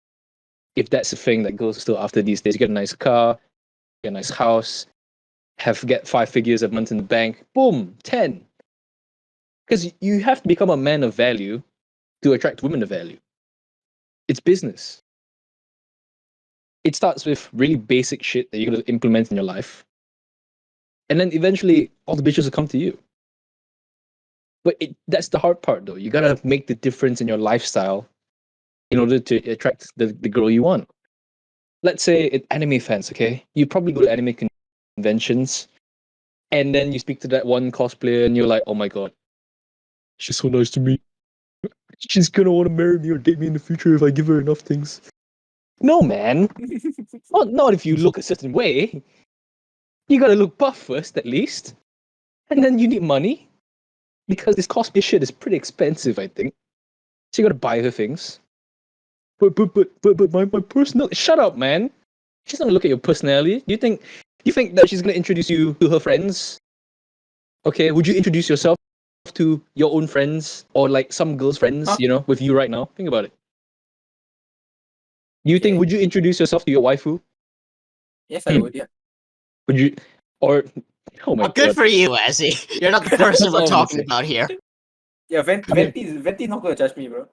Speaker 6: If that's a thing that girls still after these days, you get a nice car, get a nice house, get 5 figures a month in the bank. Boom, 10. Because you have to become a man of value to attract women of value. It's business. It starts with really basic shit that you're going to implement in your life. And then eventually, all the bitches will come to you. But that's the hard part, though. You got to make the difference in your lifestyle in order to attract the girl you want. Let's say anime fans, okay? You probably go to anime conventions, and then you speak to that one cosplayer, and you're like, oh my god, she's so nice to me. She's gonna want to marry me or date me in the future if I give her enough things. No, man. not if you look a certain way. You gotta look buff first, at least. And then you need money. Because this cosplay shit is pretty expensive, I think. So you gotta buy her things. But my personality. Shut up, man. She's not gonna look at your personality. Do you think that she's gonna introduce you to her friends? Okay, would you introduce yourself to your own friends or like some girl's friends, with you right now? Think about it. Would you introduce yourself to your waifu?
Speaker 3: Yes, I would. Yeah.
Speaker 6: Would you, or, oh my
Speaker 5: Good
Speaker 6: god.
Speaker 5: for you, Azzy. You're not the person we're
Speaker 6: all I'm
Speaker 5: talking
Speaker 6: saying.
Speaker 5: about here.
Speaker 3: Yeah, Venti's not gonna judge me, bro.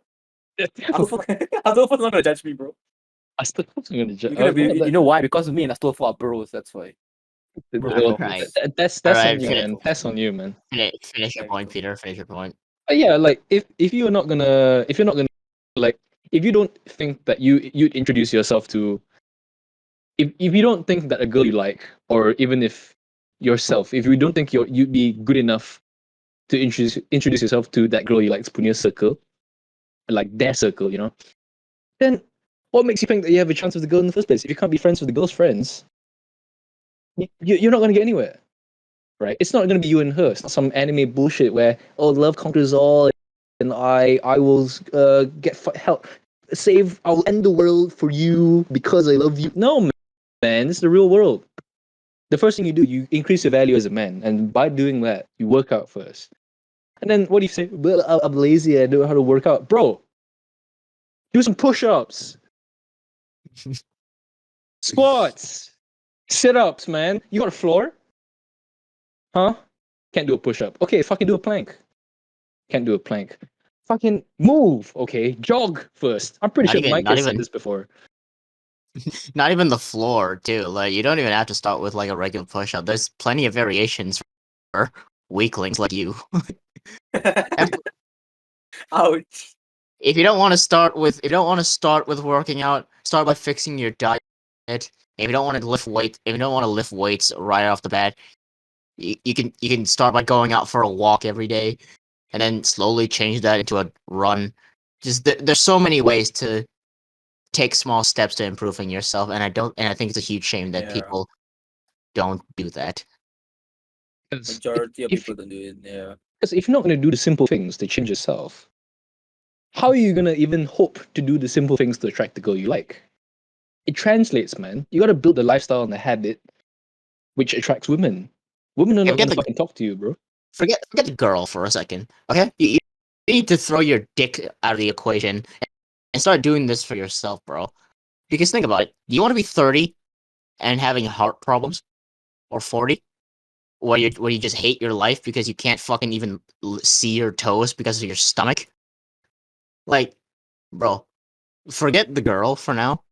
Speaker 3: Astolfo's not gonna judge me, bro.
Speaker 6: Astolfo's gonna judge.
Speaker 3: You know why? Because me and Astolfo are bros. That's why.
Speaker 5: Right.
Speaker 6: That's
Speaker 5: Alright,
Speaker 6: on you, man. That's on you, man.
Speaker 5: Finish your point, Peter. Finish your point.
Speaker 6: Yeah, like if you're not gonna like if you don't think that you'd introduce yourself to if you don't think that a girl you like, or even if yourself, if you don't think you'd be good enough to introduce yourself to that girl you like, punya circle, like their circle, then what makes you think that you have a chance with the girl in the first place? If you can't be friends with the girl's friends, you're not gonna get anywhere. Right? It's not going to be you and her. It's not some anime bullshit where love conquers all, and I will help save. I'll end the world for you because I love you. No, man, this is the real world. The first thing you do, you increase your value as a man, and by doing that, you work out first. And then what do you say? Well, I'm lazy. I don't know how to work out, bro. Do some push-ups, squats, sit-ups, man. You got a floor? Huh? Can't do a push-up. Okay, fucking do a plank. Can't do a plank. Fucking move. Okay, jog first. I'm pretty
Speaker 5: Not
Speaker 6: sure
Speaker 5: even-
Speaker 6: Mike
Speaker 5: not
Speaker 6: has said
Speaker 5: even-
Speaker 6: this before.
Speaker 5: Not even the floor, too. Like, you don't even have to start with like a regular push-up. There's plenty of variations for weaklings like you.
Speaker 3: Ouch.
Speaker 5: If you don't want to start with working out, start by fixing your diet. If you don't want to lift weights right off the bat, you can start by going out for a walk every day, and then slowly change that into a run. Just there's so many ways to take small steps to improving yourself, and I think it's a huge shame that
Speaker 3: Yeah.
Speaker 5: people don't do that.
Speaker 3: Majority of
Speaker 6: if-
Speaker 3: people don't do it. Yeah.
Speaker 6: Because if you're not going to do the simple things to change yourself, how are you going to even hope to do the simple things to attract the girl you like? It translates, man. You got to build the lifestyle and the habit which attracts women. Women are
Speaker 5: Yeah,
Speaker 6: not
Speaker 5: get
Speaker 6: going to
Speaker 5: the-
Speaker 6: fucking talk to you, bro.
Speaker 5: Forget the girl for a second, okay? You need to throw your dick out of the equation and start doing this for yourself, bro. Because think about it. Do you want to be 30 and having heart problems? Or 40? Where you just hate your life because you can't fucking even see your toes because of your stomach? Like, bro, forget the girl for now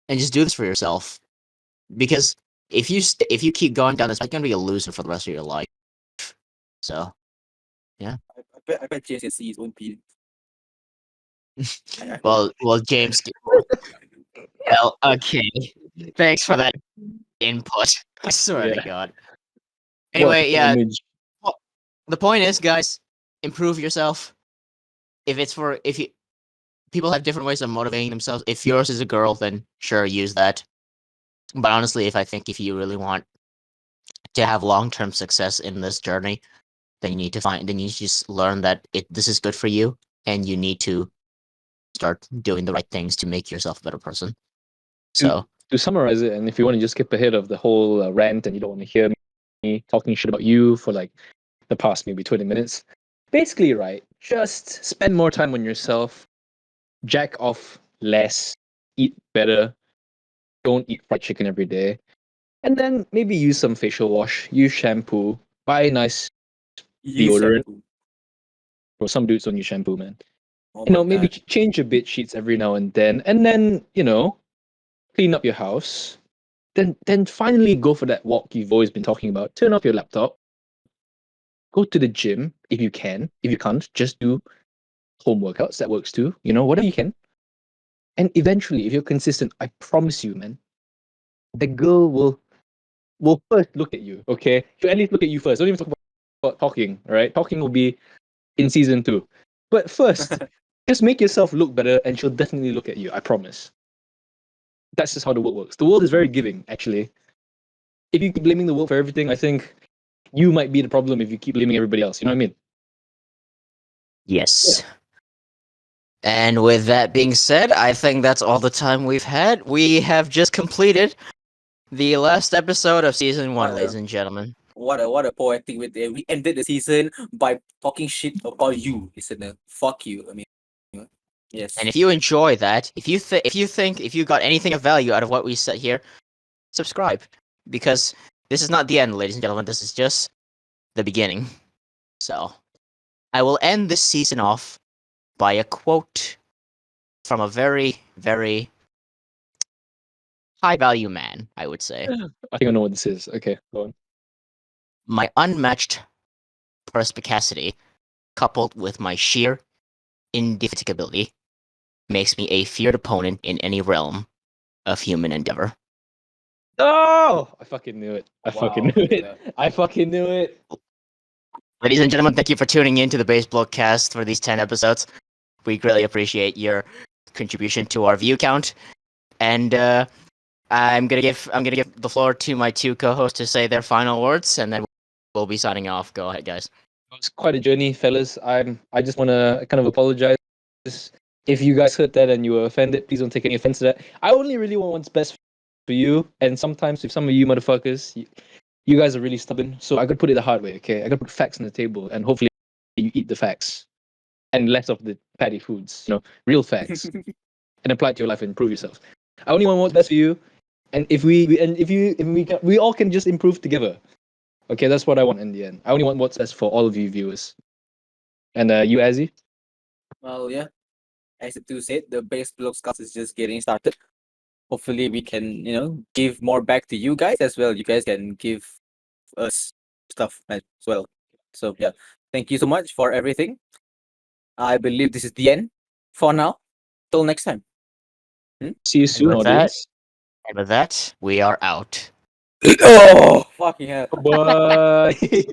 Speaker 5: and just do this for yourself. Because if you keep going down this, you're gonna be a loser for the rest of your life. So,
Speaker 3: I bet James can see his own pee.
Speaker 5: well, James. Well, okay. Thanks for that input. I swear to
Speaker 6: Yeah.
Speaker 5: God.
Speaker 6: What
Speaker 5: Anyway,
Speaker 6: an
Speaker 5: yeah.
Speaker 6: image.
Speaker 5: The point is, guys, improve yourself. If you people have different ways of motivating themselves. If yours is a girl, then sure, use that. But honestly, if you really want to have long-term success in this journey, then you need to just learn that this is good for you, and you need to start doing the right things to make yourself a better person. So,
Speaker 6: To summarize it, and if you want to just skip ahead of the whole rant and you don't want to hear me talking shit about you for like the past maybe 20 minutes, basically, right, just spend more time on yourself, jack off less, eat better, don't eat fried chicken every day, and then maybe use some facial wash, use shampoo, buy nice deodorant. Or some dudes don't use shampoo, man.
Speaker 3: Oh
Speaker 6: You know,
Speaker 3: my
Speaker 6: maybe
Speaker 3: God.
Speaker 6: change your bed sheets every now and then, clean up your house. Then finally go for that walk you've always been talking about. Turn off your laptop. Go to the gym if you can. If you can't, just do home workouts. That works too. Whatever you can. And eventually, if you're consistent, I promise you, man, the girl will first look at you. Okay, she'll at least look at you first. Don't even talk about talking. All right, talking will be in season 2. But first, just make yourself look better, and she'll definitely look at you. I promise. That's just how the world works. The world is very giving, actually. If you keep blaming the world for everything, I think you might be the problem if you keep blaming everybody else. You know what I mean?
Speaker 5: yes. And with that being said, I think that's all the time we've had. We have just completed the last episode of season 1,
Speaker 3: Wow.
Speaker 5: ladies and gentlemen.
Speaker 3: What a poetic way. We ended the season by talking shit about you, listener. Fuck you. I mean, yes.
Speaker 5: And if you enjoy that, if you got anything of value out of what we said here, subscribe, because this is not the end, ladies and gentlemen. This is just the beginning. So, I will end this season off by a quote from a very, very high value man, I would say.
Speaker 6: I think I know what this is. Okay, go on.
Speaker 5: My unmatched perspicacity, coupled with my sheer indefatigability, makes me a feared opponent in any realm of human endeavor.
Speaker 6: Oh, I fucking knew it. I
Speaker 3: Wow,
Speaker 6: fucking knew it.
Speaker 3: yeah.
Speaker 6: I fucking knew it.
Speaker 5: Ladies and gentlemen, thank you for tuning in to the Base Bloke cast for these 10 episodes. We greatly appreciate your contribution to our view count. And I'm gonna give the floor to my two co-hosts to say their final words, and then we'll be signing off. Go ahead, guys.
Speaker 6: It's quite a journey, fellas. I just want to kind of apologize if you guys heard that and you were offended. Please don't take any offense to that. I only really want what's best for you. And sometimes, if some of you motherfuckers, you guys are really stubborn. So I gotta put it the hard way. Okay, I gotta put facts on the table, and hopefully you eat the facts and less of the fatty foods. Real facts, and apply it to your life and improve yourself. I only want what's best for you, and if we all can just improve together. Okay, that's what I want in the end. I only want what's best for all of you viewers. And you, Azzy?
Speaker 3: Well, yeah. As the two said, the base Blokes cast is just getting started. Hopefully, we can, give more back to you guys as well. You guys can give us stuff as well. So, yeah. Thank you so much for everything. I believe this is the end for now. Till next time.
Speaker 6: See you soon,
Speaker 5: with that-
Speaker 6: audience.
Speaker 5: And with that, we are out.
Speaker 3: Oh, fucking hell.
Speaker 6: Bye.